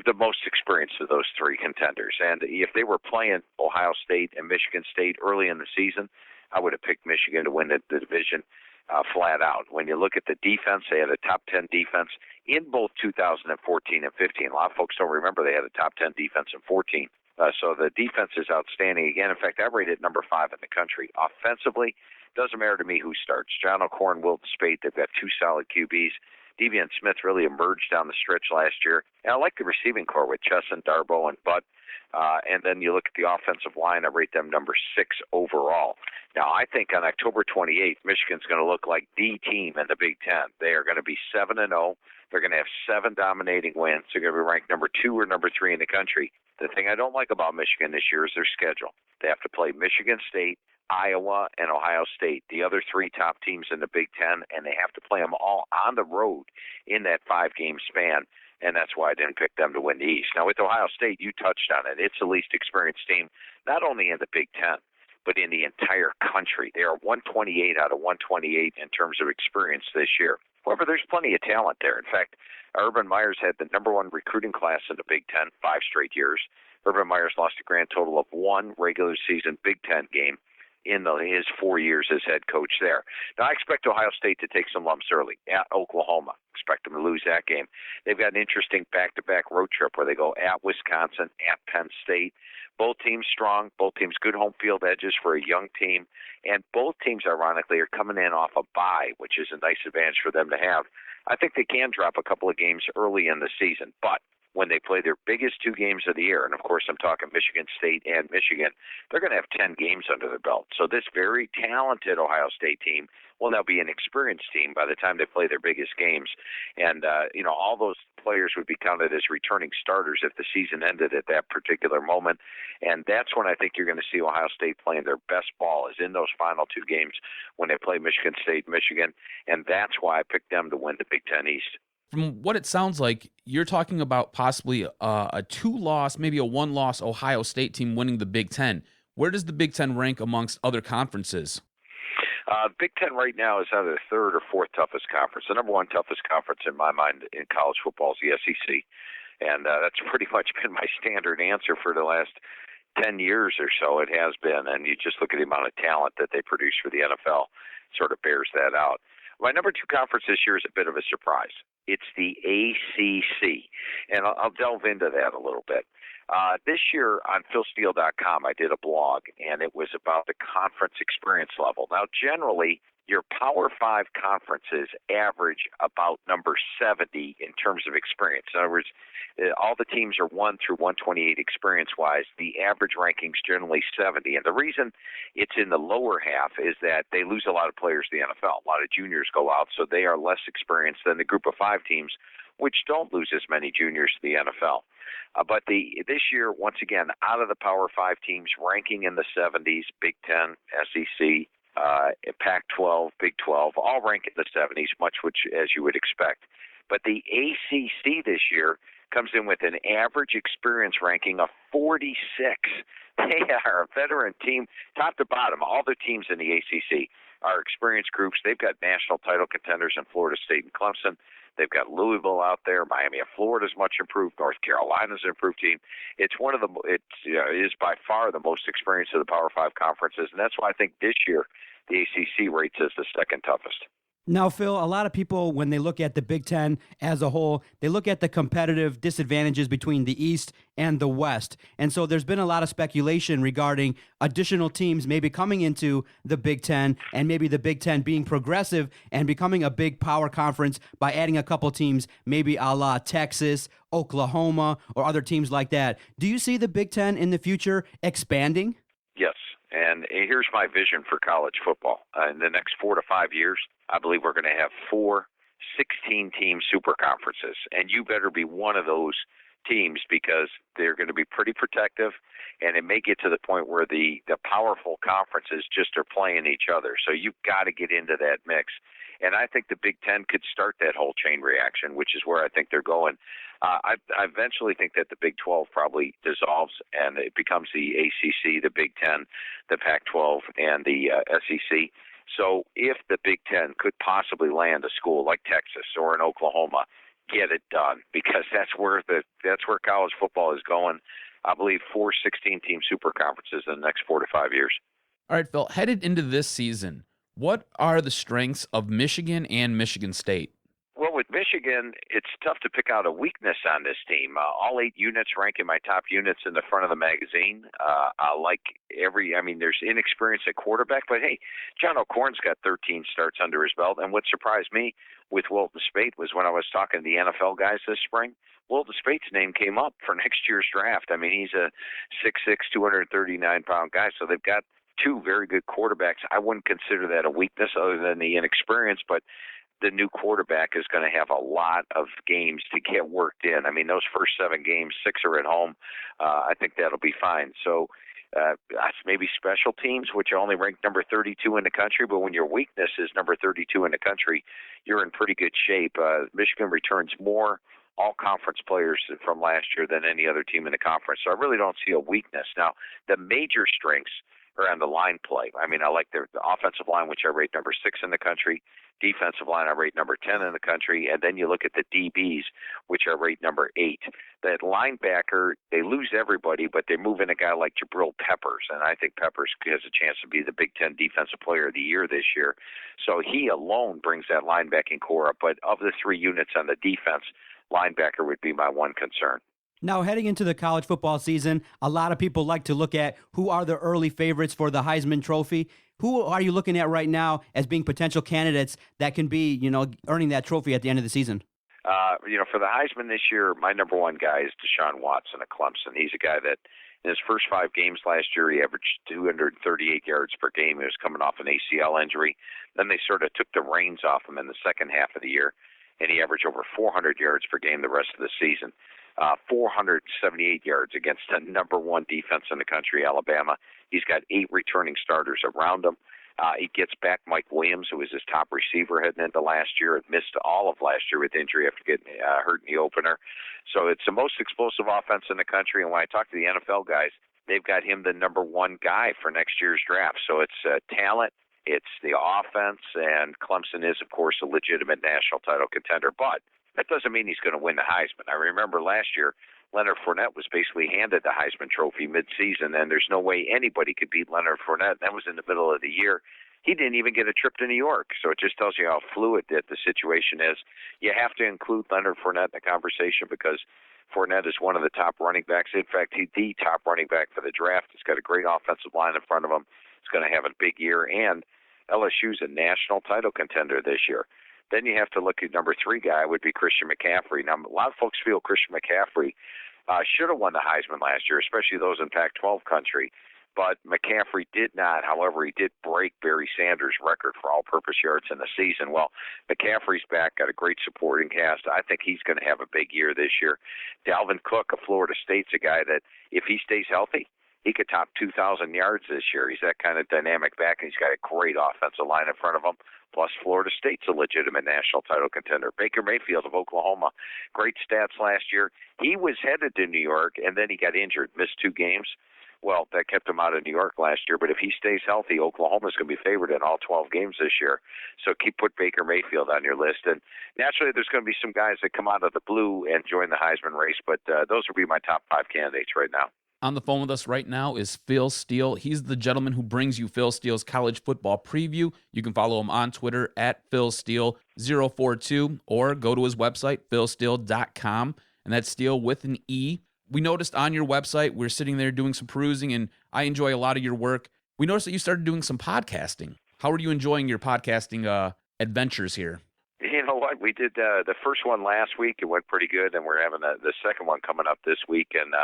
the most experienced of those three contenders. And if they were playing Ohio State and Michigan State early in the season, I would have picked Michigan to win the division flat out. When you look at the defense, they had a top 10 defense in both 2014 and 15. A lot of folks don't remember they had a top 10 defense in 14. So the defense is outstanding again. In fact, I rate it number 5 in the country. Offensively, doesn't matter to me who starts. John O'Corn, Will Spate, they've got 2 solid QBs. Devian Smith really emerged down the stretch last year. And I like the receiving core with Chesson, Darbo, and Butt. And then you look at the offensive line, I rate them number 6 overall. Now, I think on October 28th, Michigan's going to look like the team in the Big Ten. They are going to be 7-0. They're going to have 7 dominating wins. They're going to be ranked number 2 or number 3 in the country. The thing I don't like about Michigan this year is their schedule. They have to play Michigan State, Iowa, and Ohio State, the other 3 top teams in the Big Ten, and they have to play them all on the road in that 5-game span, and that's why I didn't pick them to win the East. Now, with Ohio State, you touched on it. It's the least experienced team, not only in the Big Ten, but in the entire country. They are 128 out of 128 in terms of experience this year. However, there's plenty of talent there. In fact, Urban Meyer's had the number 1 recruiting class in the Big Ten 5 straight years. Urban Meyer's lost a grand total of 1 regular season Big Ten game in his 4 years as head coach there. Now, I expect Ohio State to take some lumps early at Oklahoma. Expect them to lose that game. They've got an interesting back-to-back road trip where they go at Wisconsin, at Penn State. Both teams strong, both teams good home field edges for a young team, and both teams, ironically, are coming in off a bye, which is a nice advantage for them to have. I think they can drop a couple of games early in the season, but when they play their biggest 2 games of the year, and of course I'm talking Michigan State and Michigan, they're going to have 10 games under their belt. So this very talented Ohio State team will now be an experienced team by the time they play their biggest games. And, all those players would be counted as returning starters if the season ended at that particular moment. And that's when I think you're going to see Ohio State playing their best ball, is in those final 2 games when they play Michigan State, Michigan. And that's why I picked them to win the Big Ten East.
From what it sounds like, you're talking about possibly a 2-loss, maybe a 1-loss Ohio State team winning the Big Ten. Where does the Big Ten rank amongst other conferences?
Big Ten right now is either the 3rd or 4th toughest conference. The number 1 toughest conference in my mind in college football is the SEC. And that's pretty much been my standard answer for the last 10 years or so. It has been. And you just look at the amount of talent that they produce for the NFL, sort of bears that out. My number 2 conference this year is a bit of a surprise. It's the ACC, and I'll delve into that a little bit. This year on philsteele.com, I did a blog, and it was about the conference experience level. Now, generally, your Power 5 conferences average about number 70 in terms of experience. In other words, all the teams are 1 through 128 experience-wise. The average ranking's generally 70. And the reason it's in the lower half is that they lose a lot of players to the NFL. A lot of juniors go out, so they are less experienced than the Group of 5 teams, which don't lose as many juniors to the NFL. But this year, once again, out of the Power 5 teams, ranking in the 70s, Big Ten, SEC, Pac-12, Big 12, all rank in the 70s, much which as you would expect. But the ACC this year comes in with an average experience ranking of 46. They are a veteran team, top to bottom. All the teams in the ACC are experienced groups. They've got national title contenders in Florida State and Clemson. They've got Louisville out there. Miami of Florida's much improved. North Carolina's an improved team. It's it is by far the most experienced of the Power 5 conferences, and that's why I think this year the ACC rates as the 2nd toughest.
Now, Phil, a lot of people, when they look at the Big Ten as a whole, they look at the competitive disadvantages between the East and the West. And so there's been a lot of speculation regarding additional teams maybe coming into the Big Ten, and maybe the Big Ten being progressive and becoming a big power conference by adding a couple teams, maybe a la Texas, Oklahoma, or other teams like that. Do you see the Big Ten in the future expanding?
Yes. And here's my vision for college football. In the next 4 to 5 years, I believe we're going to have 4 16-team super conferences. And you better be one of those teams, because they're going to be pretty protective, and it may get to the point where the powerful conferences just are playing each other. So you've got to get into that mix. And I think the Big Ten could start that whole chain reaction, which is where I think they're going. I eventually think that the Big 12 probably dissolves, and it becomes the ACC, the Big 10, the Pac-12, and the SEC. So if the Big Ten could possibly land a school like Texas or in Oklahoma, get it done, because that's where college football is going. I believe 4 16-team super conferences in the next 4 to 5 years.
All right, Phil, headed into this season, what are the strengths of Michigan and Michigan State?
Well, with Michigan, it's tough to pick out a weakness on this team. All 8 units rank in my top units in the front of the magazine. I like there's inexperience at quarterback, but hey, John O'Korn's got 13 starts under his belt. And what surprised me with Wilton Speight was when I was talking to the NFL guys this spring, Wilton Speight's name came up for next year's draft. I mean, he's a 6'6", 239-pound guy, so they've got 2 very good quarterbacks. I wouldn't consider that a weakness other than the inexperience, but the new quarterback is going to have a lot of games to get worked in. I mean, those first 7 games, 6 are at home. I think that'll be fine. So maybe special teams, which are only ranked number 32 in the country, but when your weakness is number 32 in the country, you're in pretty good shape. Michigan returns more all-conference players from last year than any other team in the conference. So I really don't see a weakness. Now, the major strengths are on the line play. I mean, I like the offensive line, which I rate number 6 in the country. Defensive line, I rate number 10 in the country. And then you look at the DBs, which I rate number 8. That linebacker, they lose everybody, but they move in a guy like Jabril Peppers. And I think Peppers has a chance to be the Big Ten Defensive Player of the Year this year. So he alone brings that linebacking core up. But of the 3 units on the defense, linebacker would be my one concern.
Now, heading into the college football season, a lot of people like to look at who are the early favorites for the Heisman Trophy. Who are you looking at right now as being potential candidates that can be, earning that trophy at the end of the season?
For the Heisman this year, my number 1 guy is Deshaun Watson of Clemson. He's a guy that in his first 5 games last year, he averaged 238 yards per game. He was coming off an ACL injury. Then they sort of took the reins off him in the second half of the year, and he averaged over 400 yards per game the rest of the season. 478 yards against the number 1 defense in the country, Alabama. He's got 8 returning starters around him. He gets back Mike Williams, who was his top receiver heading into last year, and missed all of last year with injury after getting hurt in the opener. So it's the most explosive offense in the country, and when I talk to the NFL guys, they've got him the number 1 guy for next year's draft. So it's talent, it's the offense, and Clemson is, of course, a legitimate national title contender. But that doesn't mean he's going to win the Heisman. I remember last year, Leonard Fournette was basically handed the Heisman Trophy midseason, and there's no way anybody could beat Leonard Fournette. That was in the middle of the year. He didn't even get a trip to New York, so it just tells you how fluid that the situation is. You have to include Leonard Fournette in the conversation because Fournette is one of the top running backs. In fact, he's the top running back for the draft. He's got a great offensive line in front of him. He's going to have a big year, and LSU's a national title contender this year. Then you have to look at number 3 guy would be Christian McCaffrey. Now, a lot of folks feel Christian McCaffrey should have won the Heisman last year, especially those in Pac-12 country. But McCaffrey did not. However, he did break Barry Sanders' record for all-purpose yards in the season. Well, McCaffrey's back, got a great supporting cast. I think he's going to have a big year this year. Dalvin Cook of Florida State's a guy that, if he stays healthy, he could top 2,000 yards this year. He's that kind of dynamic back, and he's got a great offensive line in front of him. Plus, Florida State's a legitimate national title contender. Baker Mayfield of Oklahoma, great stats last year. He was headed to New York, and then he got injured, missed 2 games. Well, that kept him out of New York last year. But if he stays healthy, Oklahoma's going to be favored in all 12 games this year. So put Baker Mayfield on your list. And naturally, there's going to be some guys that come out of the blue and join the Heisman race. But those would be my top 5 candidates right now.
On the phone with us right now is Phil Steele. He's the gentleman who brings you Phil Steele's college football preview. You can follow him on Twitter at PhilSteele042 or go to his website, philsteele.com, and that's Steele with an E. We noticed on your website, we're sitting there doing some perusing, and I enjoy a lot of your work. We noticed that you started doing some podcasting. How are you enjoying your podcasting adventures here?
You know what? We did the first one last week. It went pretty good, and we're having the second one coming up this week. And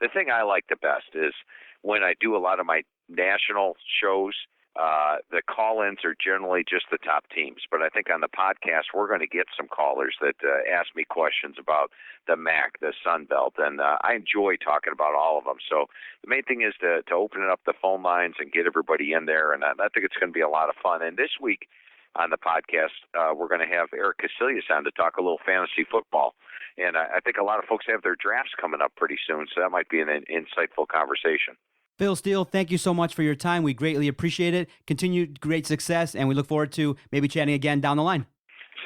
the thing I like the best is when I do a lot of my national shows, the call-ins are generally just the top teams. But I think on the podcast, we're going to get some callers that ask me questions about the MAC, the Sun Belt, and I enjoy talking about all of them. So the main thing is to open up the phone lines and get everybody in there, and I think it's going to be a lot of fun. And this week, on the podcast, we're going to have Eric Casillas on to talk a little fantasy football. And I think a lot of folks have their drafts coming up pretty soon, so that might be an insightful conversation.
Phil Steele, thank you so much for your time. We greatly appreciate it. Continued great success, and we look forward to maybe chatting again down the line.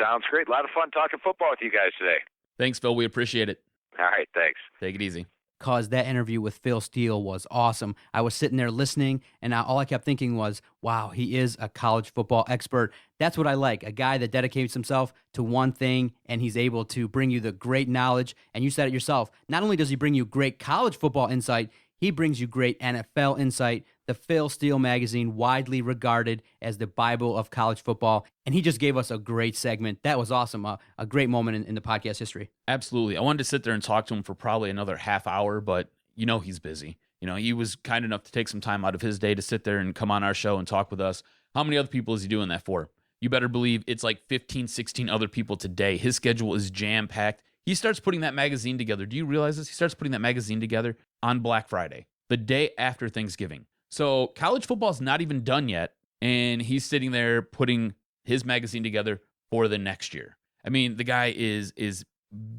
Sounds great. A lot of fun talking football with you guys today.
Thanks, Phil. We appreciate it.
All right, thanks.
Take it easy.
because that interview with Phil Steele was awesome. I was sitting there listening, and all I kept thinking was, wow, he is a college football expert. That's what I like, a guy that dedicates himself to one thing, and he's able to bring you the great knowledge. And you said it yourself. Not only does he bring you great college football insight, he brings you great NFL insight. The Phil Steele magazine, widely regarded as the Bible of college football. And he just gave us a great segment. That was awesome. A great moment in the podcast history.
Absolutely. I wanted to sit there and talk to him for probably another half hour, but he's busy. He was kind enough to take some time out of his day to sit there and come on our show and talk with us. How many other people is he doing that for? You better believe it's like 15, 16 other people today. His schedule is jam-packed. He starts putting that magazine together. Do you realize this? He starts putting that magazine together on Black Friday, the day after Thanksgiving. So college football is not even done yet, and he's sitting there putting his magazine together for the next year. I mean, the guy is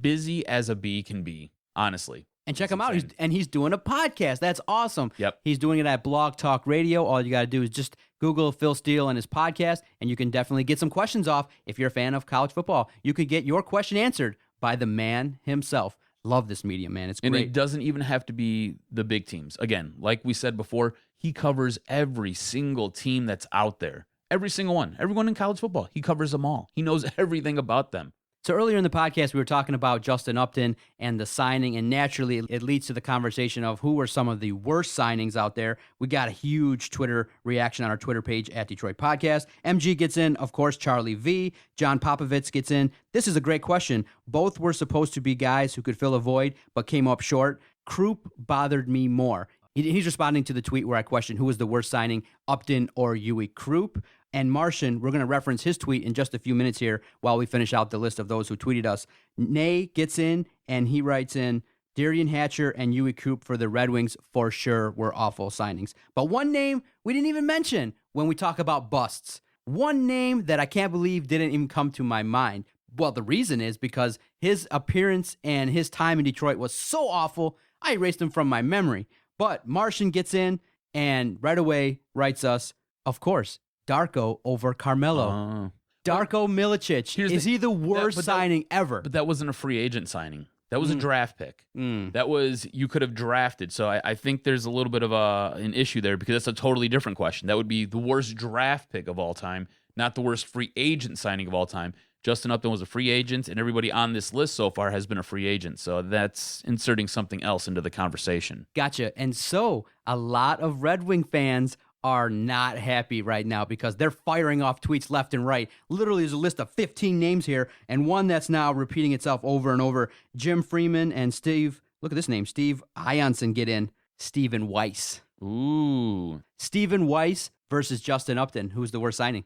busy as a bee can be, honestly.
And check him out. He's doing a podcast. That's awesome.
Yep.
He's doing it at Blog Talk Radio. All you got to do is just Google Phil Steele and his podcast, and you can definitely get some questions off. If you're a fan of college football, you could get your question answered by the man himself. Love this medium, man. It's great.
And it doesn't even have to be the big teams. Again, like we said before, he covers every single team that's out there. Every single one. Everyone in college football. He covers them all. He knows everything about them.
So earlier in the podcast, we were talking about Justin Upton and the signing, and naturally it leads to the conversation of who were some of the worst signings out there. We got a huge Twitter reaction on our Twitter page at Detroit Podcast. MG gets in, of course, Charlie V. John Popovich gets in. This is a great question. Both were supposed to be guys who could fill a void, but came up short. Croup bothered me more. He's responding to the tweet where I questioned who was the worst signing, Upton or Huey Croup. And Martian, we're going to reference his tweet in just a few minutes here while we finish out the list of those who tweeted us. Nay gets in, and he writes in, Darian Hatcher and Huey Croup for the Red Wings for sure were awful signings. But one name we didn't even mention when we talk about busts. One name that I can't believe didn't even come to my mind. Well, the reason is because his appearance and his time in Detroit was so awful, I erased him from my memory. But Martian gets in and right away writes us, of course, Darko over Carmelo. Darko Milicic. Is he the worst signing ever?
But that wasn't a free agent signing. That was a draft pick. That was, you could have drafted. So I think there's a little bit of an issue there because that's a totally different question. That would be the worst draft pick of all time, not the worst free agent signing of all time. Justin Upton was a free agent, and everybody on this list so far has been a free agent. So that's inserting something else into the conversation.
Gotcha. And so a lot of Red Wing fans are not happy right now because they're firing off tweets left and right. Literally, there's a list of 15 names here, and one that's now repeating itself over and over. Jim Freeman and Steve, look at this name, Steve Ianson get in. Stephen Weiss.
Ooh.
Stephen Weiss versus Justin Upton. Who's the worst signing?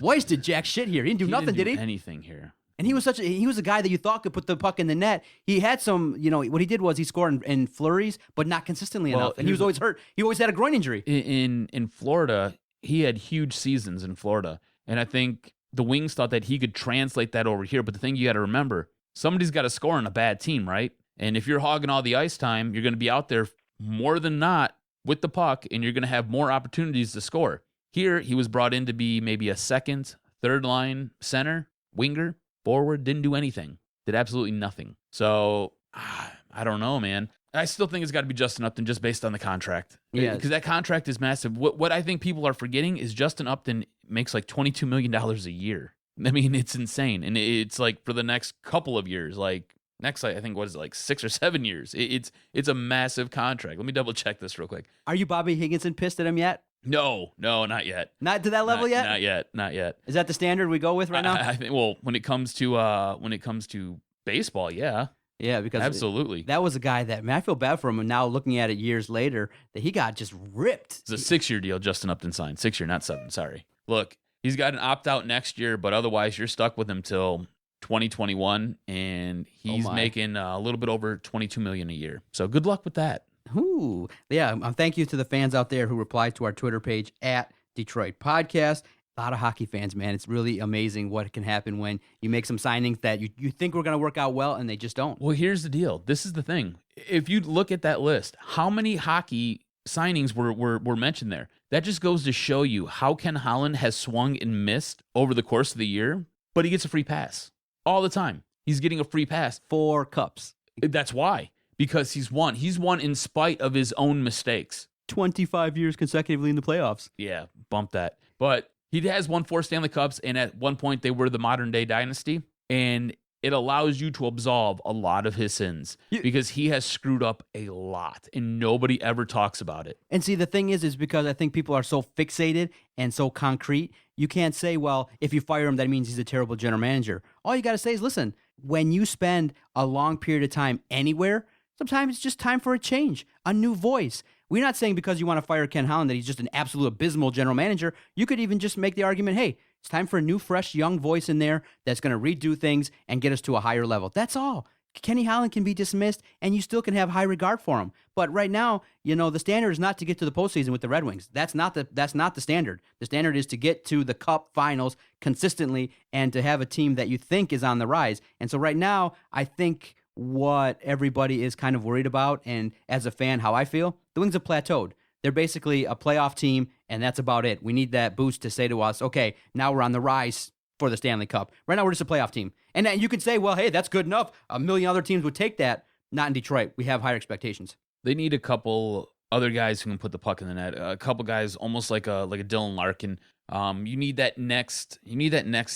Weiss did jack shit here. He didn't do nothing, did he?
Anything here.
And he was a guy that you thought could put the puck in the net. He had some, what he did was he scored in flurries, but not consistently enough. And he was always hurt. He always had a groin injury.
In Florida, he had huge seasons in Florida. And I think the Wings thought that he could translate that over here. But the thing you got to remember, somebody's got to score on a bad team, right? And if you're hogging all the ice time, you're going to be out there more than not with the puck, and you're going to have more opportunities to score. Here, he was brought in to be maybe a second, third line center, winger, forward, didn't do anything, did absolutely nothing. So, I don't know, man. I still think it's got to be Justin Upton just based on the contract.
Yeah.
Because that contract is massive. What I think people are forgetting is Justin Upton makes like $22 million a year. I mean, it's insane. And it's like for the next couple of years, like next, I think, what is it, like 6 or 7 years? It's a massive contract. Let me double check this real quick.
Are you Bobby Higginson pissed at him yet?
No, not yet.
Not to that level yet?
Not yet.
Is that the standard we go with right now?
I think. Well, when it comes to baseball, yeah.
Yeah, because
absolutely.
That was a guy that, man, I feel bad for him. And now looking at it years later, that he got just ripped.
It's a 6-year deal Justin Upton signed. 6-year, not 7. Sorry. Look, he's got an opt-out next year, but otherwise you're stuck with him till 2021, and he's making a little bit over $22 million a year. So good luck with that.
Ooh, yeah. Thank you to the fans out there who replied to our Twitter page at Detroit Podcast. A lot of hockey fans, man. It's really amazing what can happen when you make some signings that you think were going to work out well, and they just don't.
Well, here's the deal. This is the thing. If you look at that list, how many hockey signings were mentioned there? That just goes to show you how Ken Holland has swung and missed over the course of the year, but he gets a free pass all the time. He's getting a free pass.
4 cups.
That's why. because he's won. He's won in spite of his own mistakes.
25 years consecutively in the playoffs.
Yeah, bump that. But he has won 4 Stanley Cups, and at one point they were the modern-day dynasty, and it allows you to absolve a lot of his sins because he has screwed up a lot, and nobody ever talks about it.
And see, the thing is because I think people are so fixated and so concrete, you can't say, well, if you fire him, that means he's a terrible general manager. All you got to say is, listen, when you spend a long period of time anywhere, sometimes it's just time for a change, a new voice. We're not saying because you want to fire Ken Holland that he's just an absolute abysmal general manager. You could even just make the argument, hey, it's time for a new, fresh, young voice in there that's going to redo things and get us to a higher level. That's all. Kenny Holland can be dismissed, and you still can have high regard for him. But right now, the standard is not to get to the postseason with the Red Wings. That's not the standard. The standard is to get to the Cup finals consistently and to have a team that you think is on the rise. And so right now, I think what everybody is kind of worried about, and as a fan, how I feel, the Wings have plateaued. They're basically a playoff team, and that's about it. We need that boost to say to us, okay, now we're on the rise for the Stanley Cup. Right now, we're just a playoff team. And then you could say, well, hey, that's good enough. A million other teams would take that. Not in Detroit. We have higher expectations.
They need a couple other guys who can put the puck in the net. A couple guys almost like a Dylan Larkin. You need that next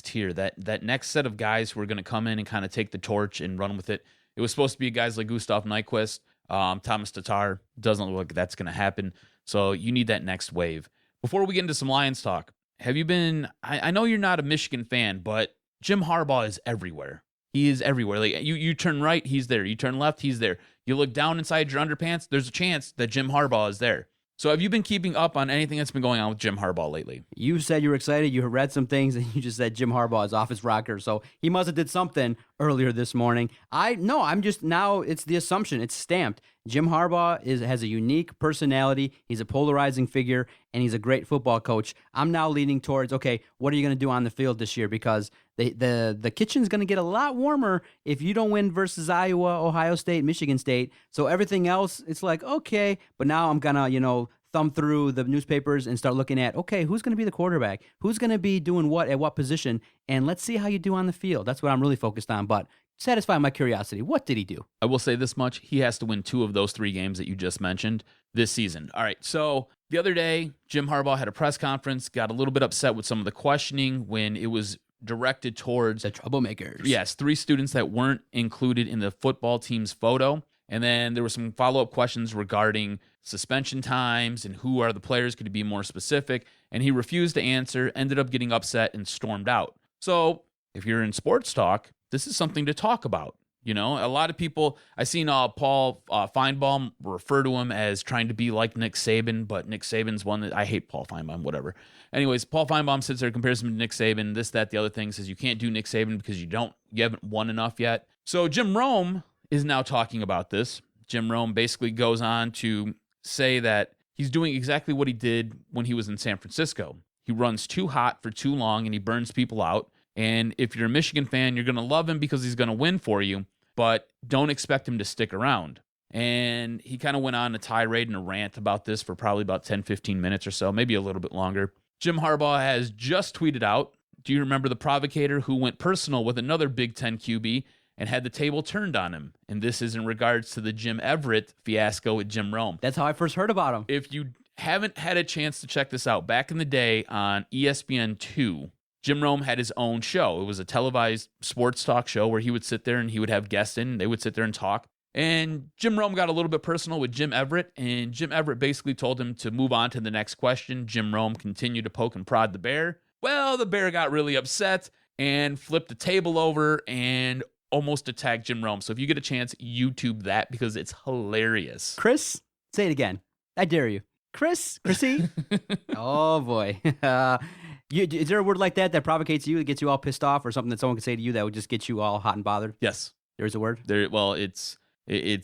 tier, that next set of guys who are going to come in and kind of take the torch and run with it. It was supposed to be guys like Gustav Nyquist, Thomas Tatar. Doesn't look like that's going to happen. So you need that next wave. Before we get into some Lions talk, have you been, I know you're not a Michigan fan, but Jim Harbaugh is everywhere. He is everywhere. Like you turn right, he's there. You turn left, he's there. You look down inside your underpants, there's a chance that Jim Harbaugh is there. So have you been keeping up on anything that's been going on with Jim Harbaugh lately? You
said you were excited. You read some things, and you just said Jim Harbaugh is off his rocker. So he must have did something earlier this morning. I'm just now, it's the assumption. It's stamped. Jim Harbaugh has a unique personality. He's a polarizing figure, and he's a great football coach. I'm now leaning towards, okay, what are you going to do on the field this year? Because the kitchen's going to get a lot warmer if you don't win versus Iowa, Ohio State, Michigan State. So everything else, it's like, okay, but now I'm going to, thumb through the newspapers and start looking at, okay, who's going to be the quarterback? Who's going to be doing what at what position? And let's see how you do on the field. That's what I'm really focused on. But satisfy my curiosity. What did he do?
I will say this much. He has to win 2 of those 3 games that you just mentioned this season. All right, so the other day, Jim Harbaugh had a press conference, got a little bit upset with some of the questioning when it was directed towards
the troublemakers.
Yes, 3 students that weren't included in the football team's photo. And then there were some follow-up questions regarding suspension times and who are the players. Could he be more specific? And he refused to answer, ended up getting upset, and stormed out. So if you're in sports talk, this is something to talk about. A lot of people, I seen Paul Feinbaum refer to him as trying to be like Nick Saban, but Nick Saban's one that I hate. Paul Feinbaum, whatever. Anyways, Paul Feinbaum sits there, compares him to Nick Saban, this, that, the other thing, says you can't do Nick Saban because you haven't won enough yet. So Jim Rome is now talking about this. Jim Rome basically goes on to say that he's doing exactly what he did when he was in San Francisco. He runs too hot for too long and he burns people out. And if you're a Michigan fan, you're going to love him because he's going to win for you, but don't expect him to stick around. And he kind of went on a tirade and a rant about this for probably about 10, 15 minutes or so, maybe a little bit longer. Jim Harbaugh has just tweeted out, do you remember the provocator who went personal with another Big Ten QB and had the table turned on him? And this is in regards to the Jim Everett fiasco with Jim Rome.
That's how I first heard about him.
If you haven't had a chance to check this out, back in the day on ESPN2, Jim Rome had his own show. It was a televised sports talk show where he would sit there and he would have guests in, and they would sit there and talk. And Jim Rome got a little bit personal with Jim Everett, and Jim Everett basically told him to move on to the next question. Jim Rome continued to poke and prod the bear. Well, the bear got really upset and flipped the table over and almost attacked Jim Rome. So if you get a chance, YouTube that because it's hilarious.
Chris, say it again. I dare you. Chrissy? Oh, boy. Is there a word like that provocates you, that gets you all pissed off, or something that someone could say to you that would just get you all hot and bothered?
Yes.
There's a word?
Well, it's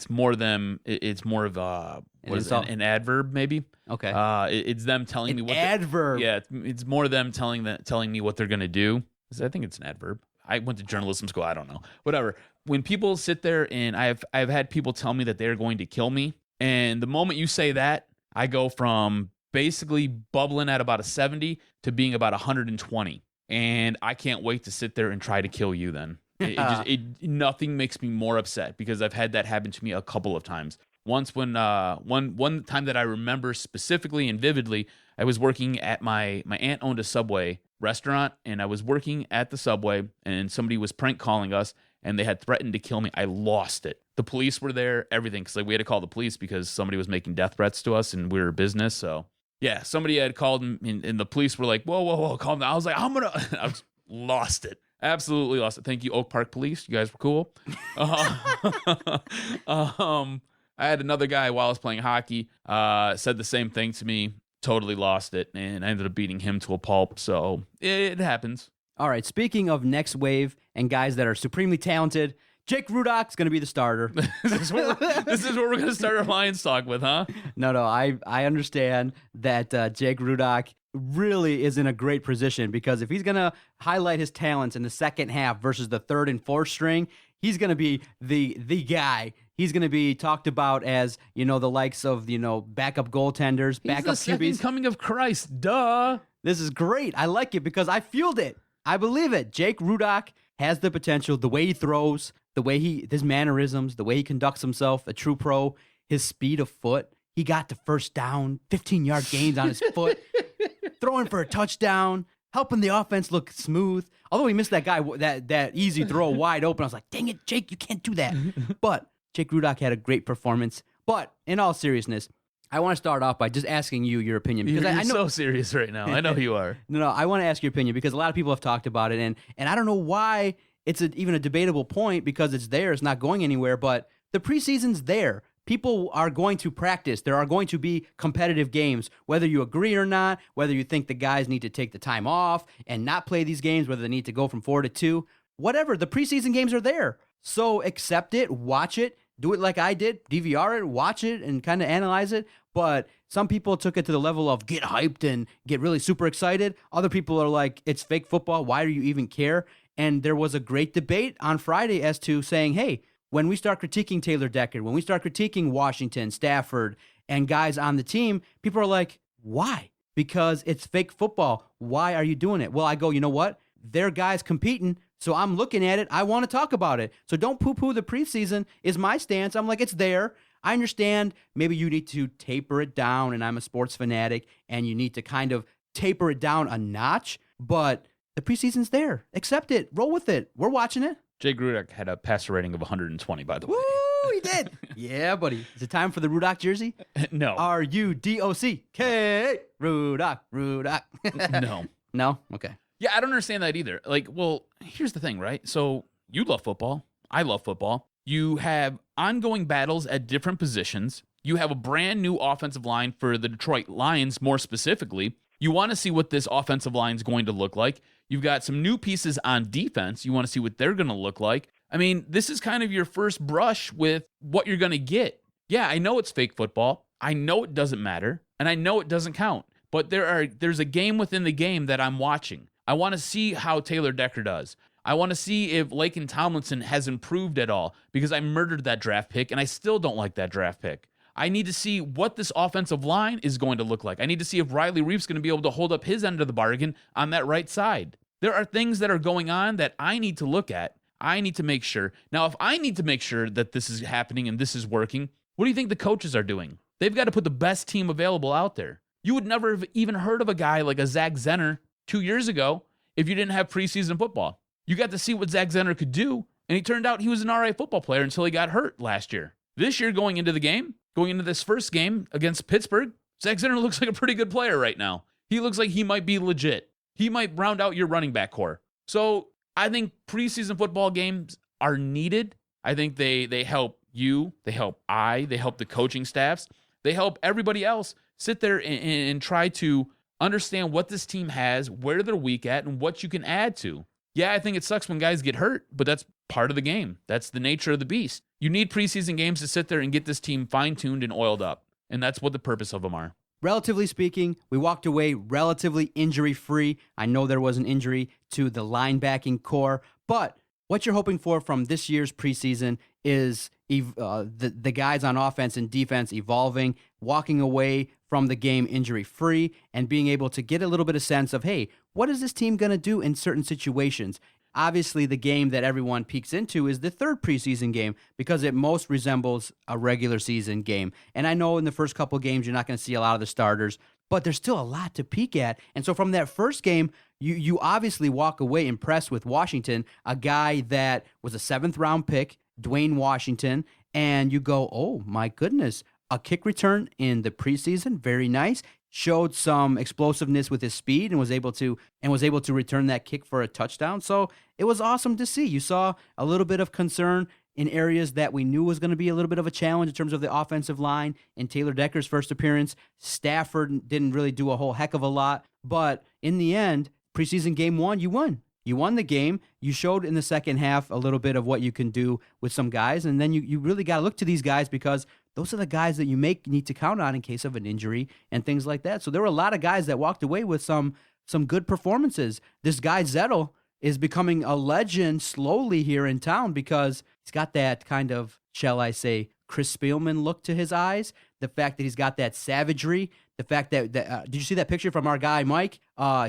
more them. It's more of an adverb, maybe.
Okay.
It's them telling me what
adverb.
Yeah, it's more them telling me what they're gonna do. I think it's an adverb. I went to journalism school. I don't know. Whatever. When people sit there and I've had people tell me that they're going to kill me, and the moment you say that, I go from basically bubbling at about a 70 to being about 120. And I can't wait to sit there and try to kill you then. Nothing makes me more upset because I've had that happen to me a couple of times. Once when one time that I remember specifically and vividly, I was working at my aunt owned a Subway restaurant, and I was working at the Subway, and somebody was prank calling us, and they had threatened to kill me. I lost it. The police were there, everything, because we had to call the police because somebody was making death threats to us, and we were a business. So yeah, somebody had called, and the police were like, whoa, calm down. I was like, I lost it. Absolutely lost it. Thank you, Oak Park Police. You guys were cool. I had another guy while I was playing hockey said the same thing to me. Totally lost it, and I ended up beating him to a pulp. So it happens.
All right, speaking of next wave and guys that are supremely talented, Jake Rudock's going to be the starter.
This is what we're going to start our Lions talk with, huh?
No, I understand that Jake Rudock really is in a great position because if he's going to highlight his talents in the second half versus the third and fourth string, he's going to be the guy. He's going to be talked about as, the likes of, backup goaltenders, backup
He's the second
QBs.
coming of Christ, duh.
This is great. I like it because I fueled it. I believe it. Jake Rudock has the potential, the way he throws, his mannerisms, the way he conducts himself, a true pro, his speed of foot. He got the first down, 15-yard gains on his foot, throwing for a touchdown, helping the offense look smooth. Although he missed that guy, that easy throw wide open, I was like, dang it, Jake, you can't do that. But Jake Rudock had a great performance. But in all seriousness, I want to start off by just asking you your opinion. Because
You're
I know
so serious right now. I know you are.
No, I want to ask your opinion because a lot of people have talked about it, and I don't know why it's even a debatable point because it's there. It's not going anywhere, but the preseason's there. People are going to practice. There are going to be competitive games, whether you agree or not, whether you think the guys need to take the time off and not play these games, whether they need to go from 4 to 2, whatever. The preseason games are there. So accept it, watch it, do it like I did, DVR it, watch it, and kind of analyze it. But some people took it to the level of get hyped and get really super excited. Other people are like, it's fake football. Why do you even care? And there was a great debate on Friday as to saying, hey, when we start critiquing Taylor Decker, when we start critiquing Washington, Stafford, and guys on the team, people are like, why? Because it's fake football. Why are you doing it? Well, I go, you know what? They're guys competing, so I'm looking at it. I want to talk about it. So don't poo-poo the preseason is my stance. I'm like, it's there. I understand maybe you need to taper it down, and I'm a sports fanatic, and you need to kind of taper it down a notch, but the preseason's there. Accept it. Roll with it. We're watching it.
Jake Rudock had a passer rating of 120, by the way.
Woo, he did. Yeah, buddy. Is it time for the Rudock jersey?
No.
R-U-D-O-C-K. Rudock.
No.
No? Okay.
Yeah, I don't understand that either. Like, well, here's the thing, right? So you love football. I love football. You have ongoing battles at different positions. You have a brand new offensive line for the Detroit Lions, more specifically. You want to see what this offensive line is going to look like. You've got some new pieces on defense. You want to see what they're going to look like. I mean, this is kind of your first brush with what you're going to get. Yeah, I know it's fake football. I know it doesn't matter, and I know it doesn't count. But there's a game within the game that I'm watching. I want to see how Taylor Decker does. I want to see if Laken Tomlinson has improved at all because I murdered that draft pick, and I still don't like that draft pick. I need to see what this offensive line is going to look like. I need to see if Riley Reif's going to be able to hold up his end of the bargain on that right side. There are things that are going on that I need to look at. I need to make sure. Now, if I need to make sure that this is happening and this is working, what do you think the coaches are doing? They've got to put the best team available out there. You would never have even heard of a guy like a Zach Zenner 2 years ago if you didn't have preseason football. You got to see what Zach Zenner could do, and he turned out he was an all right football player until he got hurt last year. This year, going into this first game against Pittsburgh, Zach Zenner looks like a pretty good player right now. He looks like he might be legit. He might round out your running back core. So I think preseason football games are needed. I think they help you, they help they help the coaching staffs, they help everybody else sit there and try to understand what this team has, where they're weak at, and what you can add to. Yeah, I think it sucks when guys get hurt, but that's part of the game. That's the nature of the beast. You need preseason games to sit there and get this team fine-tuned and oiled up, and that's what the purpose of them are.
Relatively speaking, we walked away relatively injury-free. I know there was an injury to the linebacking core, but what you're hoping for from this year's preseason is the guys on offense and defense evolving, walking away from the game injury-free, and being able to get a little bit of sense of, hey, what is this team going to do in certain situations? obviously the game that everyone peeks into is the third preseason game because it most resembles a regular season game. And I know in the first couple games you're not going to see a lot of the starters, but there's still a lot to peek at. And so from that first game, you obviously walk away impressed with Washington, a guy that was a 7th-round pick, Dwayne Washington, and you go, oh my goodness, a kick return in the preseason, very nice. Showed some explosiveness with his speed and was able to return that kick for a touchdown. So it was awesome to see. You saw a little bit of concern in areas that we knew was going to be a little bit of a challenge in terms of the offensive line. In Taylor Decker's first appearance, Stafford didn't really do a whole heck of a lot. But in the end, preseason game 1, you won. You won the game. You showed in the second half a little bit of what you can do with some guys. And then you really got to look to these guys because those are the guys that you need to count on in case of an injury and things like that. So there were a lot of guys that walked away with some good performances. This guy Zettel is becoming a legend slowly here in town because he's got that kind of, shall I say, Chris Spielman look to his eyes. The fact that he's got that savagery. The fact that did you see that picture from our guy Mike?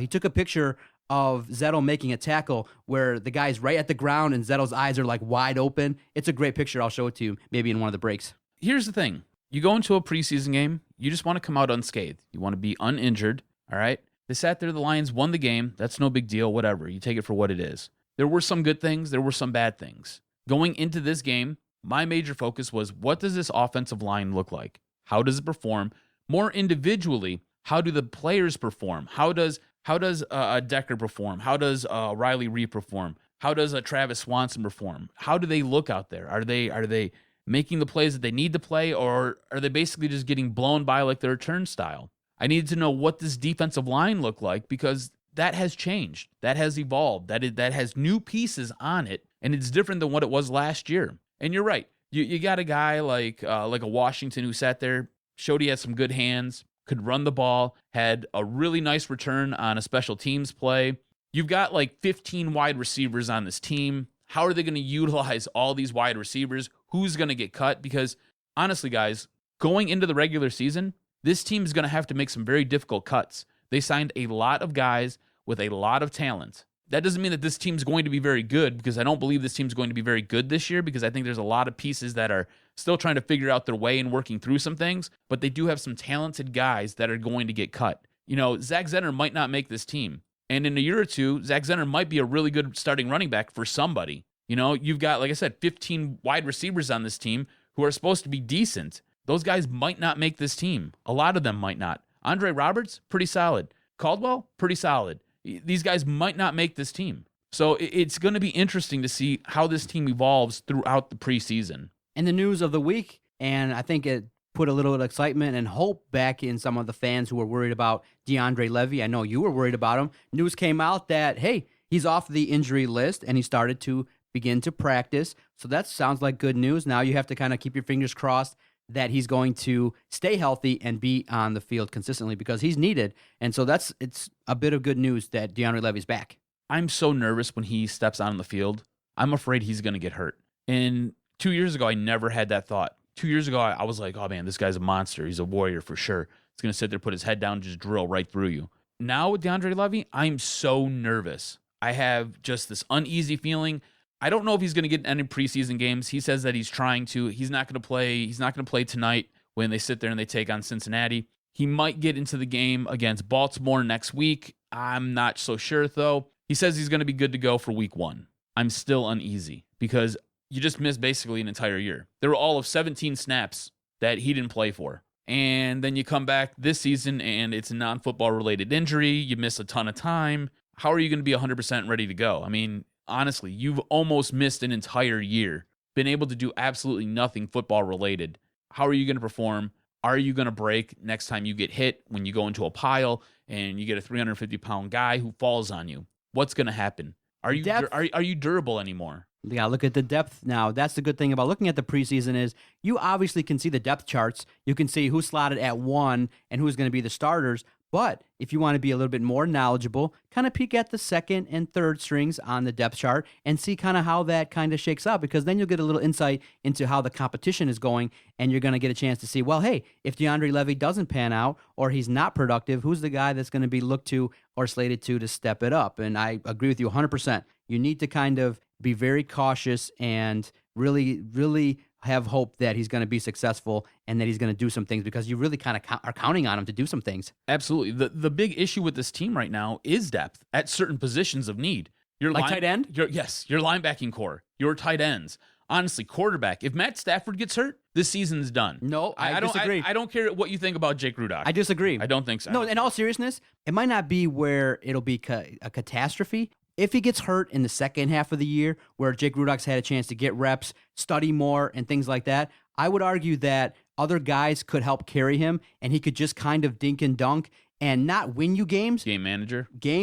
He took a picture of Zettel making a tackle where the guy's right at the ground and Zettel's eyes are like wide open. It's a great picture. I'll show it to you maybe in one of the breaks.
Here's the thing. You go into a preseason game, you just want to come out unscathed. You want to be uninjured, all right? They sat there, the Lions won the game. That's no big deal, whatever. You take it for what it is. There were some good things. There were some bad things. Going into this game, my major focus was, what does this offensive line look like? How does it perform? More individually, how do the players perform? How does Decker perform? How does Riley Reed perform? How does Travis Swanson perform? How do they look out there? Are they making the plays that they need to play, or are they basically just getting blown by like their turnstile? I needed to know what this defensive line looked like because that has changed. That has evolved. That has new pieces on it, and it's different than what it was last year. And you're right. You got a guy like a Washington who sat there, showed he had some good hands, could run the ball, had a really nice return on a special teams play. You've got like 15 wide receivers on this team. How are they going to utilize all these wide receivers? Who's going to get cut? Because honestly, guys, going into the regular season, this team is going to have to make some very difficult cuts. They signed a lot of guys with a lot of talent. That doesn't mean that this team's going to be very good, because I don't believe this team's going to be very good this year, because I think there's a lot of pieces that are still trying to figure out their way and working through some things, but they do have some talented guys that are going to get cut. You know, Zach Zenner might not make this team. And in a year or two, Zach Zenner might be a really good starting running back for somebody. You know, you've got, like I said, 15 wide receivers on this team who are supposed to be decent. Those guys might not make this team. A lot of them might not. Andre Roberts, pretty solid. Caldwell, pretty solid. These guys might not make this team. So it's going to be interesting to see how this team evolves throughout the preseason.
And the news of the week, and I think it put a little excitement and hope back in some of the fans who were worried about DeAndre Levy. I know you were worried about him. News came out that, hey, he's off the injury list and he started to begin to practice. So that sounds like good news. Now you have to kind of keep your fingers crossed that he's going to stay healthy and be on the field consistently, because he's needed. And so it's a bit of good news that DeAndre Levy's back.
I'm so nervous when he steps out on the field. I'm afraid he's going to get hurt. And 2 years ago, I never had that thought. 2 years ago, I was like, oh man, this guy's a monster. He's a warrior for sure. He's going to sit there, put his head down, and just drill right through you. Now with DeAndre Levy, I'm so nervous. I have just this uneasy feeling. I don't know if he's going to get any preseason games. He says that he's trying to. He's not going to play. He's not going to play tonight when they sit there and they take on Cincinnati. He might get into the game against Baltimore next week. I'm not so sure, though. He says he's going to be good to go for week 1. I'm still uneasy because you just missed basically an entire year. There were all of 17 snaps that he didn't play for. And then you come back this season and it's a non-football related injury. You miss a ton of time. How are you going to be 100% ready to go? I mean, honestly, you've almost missed an entire year, been able to do absolutely nothing football related. How are you going to perform? Are you going to break next time you get hit when you go into a pile and you get a 350-pound guy who falls on you? What's going to happen? Are you durable anymore?
Yeah, look at the depth now. That's the good thing about looking at the preseason is you obviously can see the depth charts. You can see who's slotted at 1 and who's going to be the starters. But if you want to be a little bit more knowledgeable, kind of peek at the second and third strings on the depth chart and see kind of how that kind of shakes out, because then you'll get a little insight into how the competition is going, and you're going to get a chance to see, well, hey, if DeAndre Levy doesn't pan out or he's not productive, who's the guy that's going to be looked to or slated to step it up? And I agree with you 100%. you need to kind of be very cautious and really, really have hope that he's going to be successful and that he's going to do some things, because you really kind of are counting on him to do some things.
Absolutely. The big issue with this team right now is depth at certain positions of need. Your
Like tight end?
Your linebacking core, your tight ends. Honestly, quarterback. If Matt Stafford gets hurt, this season's done.
No, I disagree.
I don't care what you think about Jake Rudock.
I disagree.
I don't think so.
No, in all seriousness, it might not be where it'll be a catastrophe. If he gets hurt in the second half of the year, where Jake Rudock's had a chance to get reps, study more, and things like that, I would argue that other guys could help carry him, and he could just kind of dink and dunk and not win you games.
Game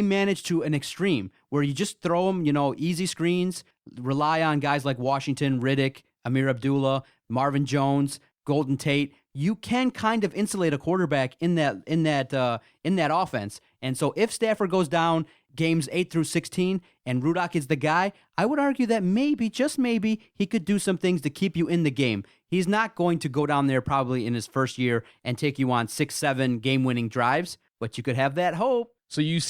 manage to an extreme, where you just throw him, easy screens, rely on guys like Washington, Riddick, Amir Abdullah, Marvin Jones, Golden Tate. You can kind of insulate a quarterback in that offense. And so if Stafford goes down games 8 through 16 and Rudock is the guy, I would argue that maybe, just maybe, he could do some things to keep you in the game. He's not going to go down there probably in his first year and take you on 6-7 game-winning drives, but you could have that hope.
So you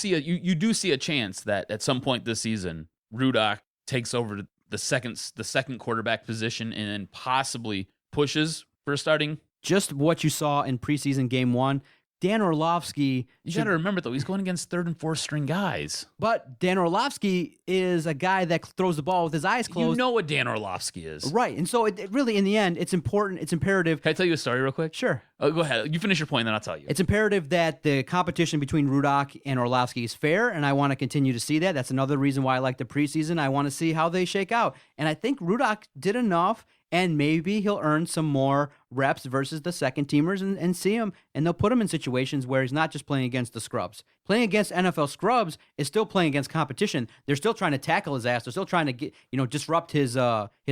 do see a chance that at some point this season, Rudock takes over the second quarterback position and then possibly pushes for starting.
Just what you saw in preseason game 1. Dan Orlovsky.
You got to remember, though, he's going against third and fourth string guys.
But Dan Orlovsky is a guy that throws the ball with his eyes closed.
You know what Dan Orlovsky is.
Right. And so it really, in the end, it's important, it's imperative.
Can I tell you a story real quick?
Sure.
Oh, go ahead. You finish your point, then I'll tell you.
It's imperative that the competition between Rudock and Orlovsky is fair, and I want to continue to see that. That's another reason why I like the preseason. I want to see how they shake out. And I think Rudock did enough, and maybe he'll earn some more reps versus the second teamers and see him, and they'll put him in situations where he's not just playing against the scrubs. Playing against NFL scrubs is still playing against competition. They're still trying to tackle his ass. They're still trying to disrupt his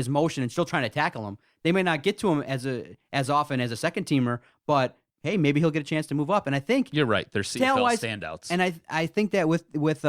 motion and still trying to tackle him. They may not get to him as often as a second teamer, but hey, maybe he'll get a chance to move up. And I think
you're right. They're CFL standouts.
And I think that with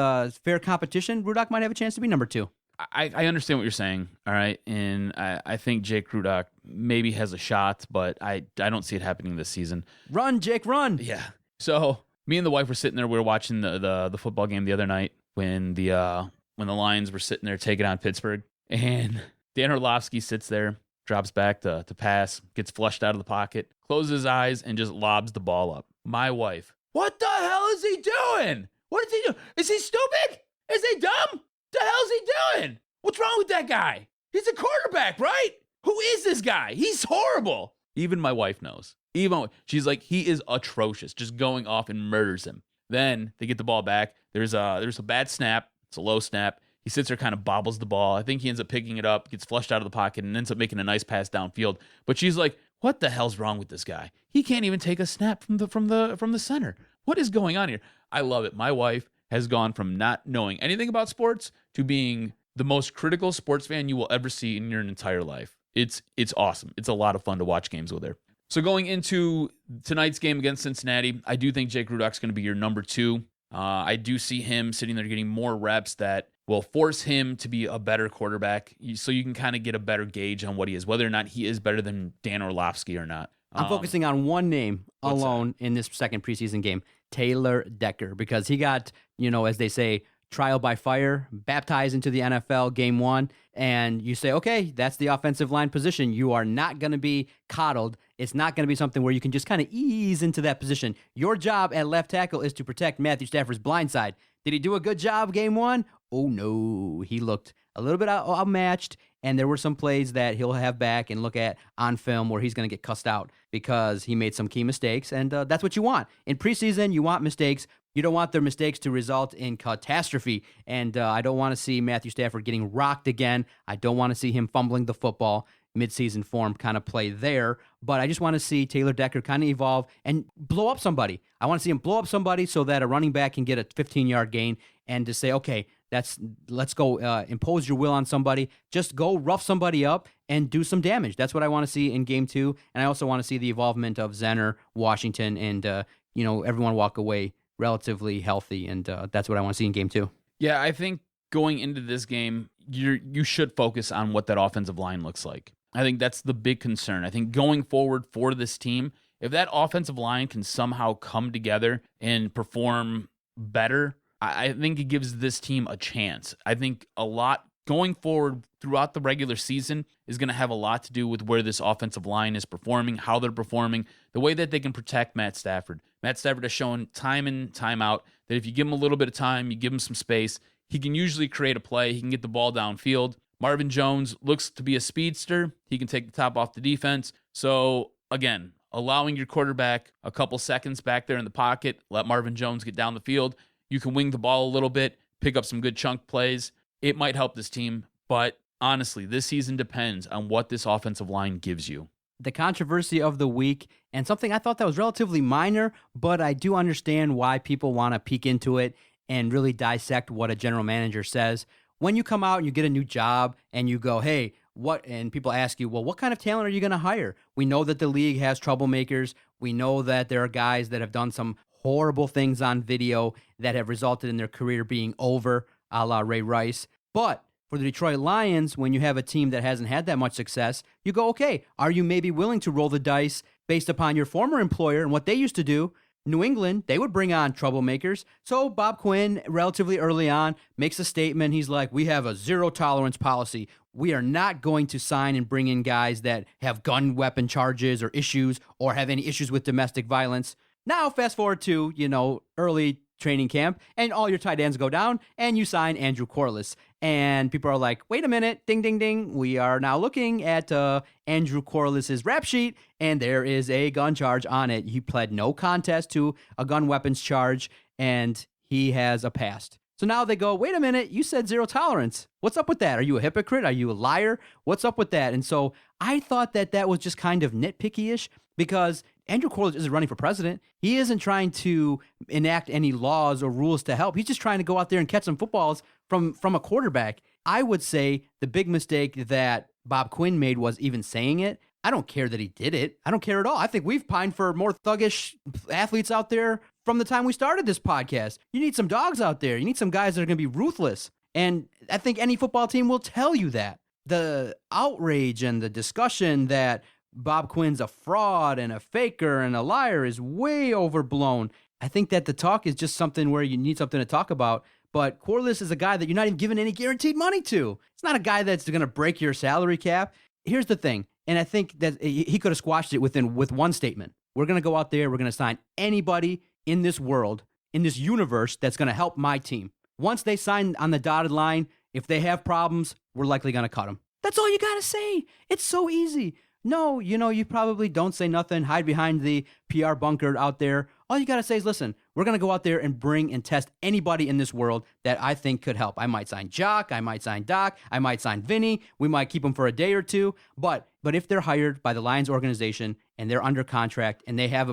fair competition, Rudock might have a chance to be number 2.
I understand what you're saying, all right? And I think Jake Rudock maybe has a shot, but I don't see it happening this season.
Run, Jake, run!
Yeah. So me and the wife were sitting there. We were watching the football game the other night when the Lions were sitting there taking on Pittsburgh. And Dan Orlovsky sits there, drops back to pass, gets flushed out of the pocket, closes his eyes, and just lobs the ball up. My wife, what the hell is he doing? What is he doing? Is he stupid? Is he dumb? The hell's he doing? What's wrong with that guy? He's a quarterback, right? Who is this guy? He's horrible. Even my wife knows. She's like, he is atrocious, just going off and murders him. Then they get the ball back. There's a bad snap. It's a low snap. He sits there, kind of bobbles the ball. I think he ends up picking it up, gets flushed out of the pocket, and ends up making a nice pass downfield. But she's like, what the hell's wrong with this guy? He can't even take a snap from the center. What is going on here? I love it. My wife has gone from not knowing anything about sports to being the most critical sports fan you will ever see in your entire life. It's awesome. It's a lot of fun to watch games with her. So going into tonight's game against Cincinnati, I do think Jake Rudock's going to be your number 2. I do see him sitting there getting more reps that will force him to be a better quarterback, so you can kind of get a better gauge on what he is, whether or not he is better than Dan Orlovsky or not.
I'm focusing on one name alone in this second preseason game, Taylor Decker, because he got, as they say, trial by fire, baptized into the NFL game 1, and you say, okay, that's the offensive line position. You are not going to be coddled. It's not going to be something where you can just kind of ease into that position. Your job at left tackle is to protect Matthew Stafford's blind side. Did he do a good job game 1? Oh, no. He looked a little bit outmatched, and there were some plays that he'll have back and look at on film where he's going to get cussed out because he made some key mistakes, and that's what you want. In preseason, you want mistakes. You don't want their mistakes to result in catastrophe, and I don't want to see Matthew Stafford getting rocked again. I don't want to see him fumbling the football. Midseason form kind of play there, but I just want to see Taylor Decker kind of evolve and blow up somebody. I want to see him blow up somebody so that a running back can get a 15-yard gain and to say, okay, let's go impose your will on somebody. Just go rough somebody up and do some damage. That's what I want to see in game 2, and I also want to see the involvement of Zenner, Washington, and everyone walk away relatively healthy, and that's what I want to see in game 2.
Yeah, I think going into this game, you should focus on what that offensive line looks like. I think that's the big concern. I think going forward for this team, if that offensive line can somehow come together and perform better I think it gives this team a chance. I think a lot going forward throughout the regular season is going to have a lot to do with where this offensive line is performing, how they're performing, the way that they can protect Matt Stafford. Matt Stafford has shown time in, time out that if you give him a little bit of time, you give him some space, he can usually create a play. He can get the ball downfield. Marvin Jones looks to be a speedster. He can take the top off the defense. So, again, allowing your quarterback a couple seconds back there in the pocket, let Marvin Jones get down the field. You can wing the ball a little bit, pick up some good chunk plays. It might help this team, but honestly, this season depends on what this offensive line gives you.
The controversy of the week, and something I thought that was relatively minor, but I do understand why people want to peek into it and really dissect what a general manager says. When you come out and you get a new job and you go, hey, what? And people ask you, well, what kind of talent are you going to hire? We know that the league has troublemakers. We know that there are guys that have done some horrible things on video that have resulted in their career being over, a la Ray Rice. But for the Detroit Lions, when you have a team that hasn't had that much success, you go, okay, are you maybe willing to roll the dice based upon your former employer and what they used to do? New England, they would bring on troublemakers. So Bob Quinn, relatively early on, makes a statement. He's like, we have a zero-tolerance policy. We are not going to sign and bring in guys that have gun weapon charges or issues or have any issues with domestic violence. Now, fast forward to, early training camp, and all your tight ends go down, and you sign Andrew Quarless. And people are like, wait a minute, ding, ding, ding. We are now looking at Andrew Quarless's rap sheet, and there is a gun charge on it. He pled no contest to a gun weapons charge, and he has a past. So now they go, wait a minute, you said zero tolerance. What's up with that? Are you a hypocrite? Are you a liar? What's up with that? And so I thought that was just kind of nitpicky-ish, because Andrew Quarless isn't running for president. He isn't trying to enact any laws or rules to help. He's just trying to go out there and catch some footballs from a quarterback. I would say the big mistake that Bob Quinn made was even saying it. I don't care that he did it. I don't care at all. I think we've pined for more thuggish athletes out there from the time we started this podcast. You need some dogs out there. You need some guys that are going to be ruthless. And I think any football team will tell you that. The outrage and the discussion that Bob Quinn's a fraud and a faker and a liar is way overblown. I think that the talk is just something where you need something to talk about. But Quarless is a guy that you're not even giving any guaranteed money to. It's not a guy that's going to break your salary cap. Here's the thing, and I think that he could have squashed it with one statement. We're going to go out there, we're going to sign anybody in this world, in this universe, that's going to help my team. Once they sign on the dotted line, if they have problems, we're likely going to cut them. That's all you got to say. It's so easy. No, you probably don't say nothing, hide behind the PR bunker out there. All you got to say is, listen, we're going to go out there and bring and test anybody in this world that I think could help. I might sign Jock, I might sign Doc, I might sign Vinny. We might keep them for a day or two. But if they're hired by the Lions organization and they're under contract and they have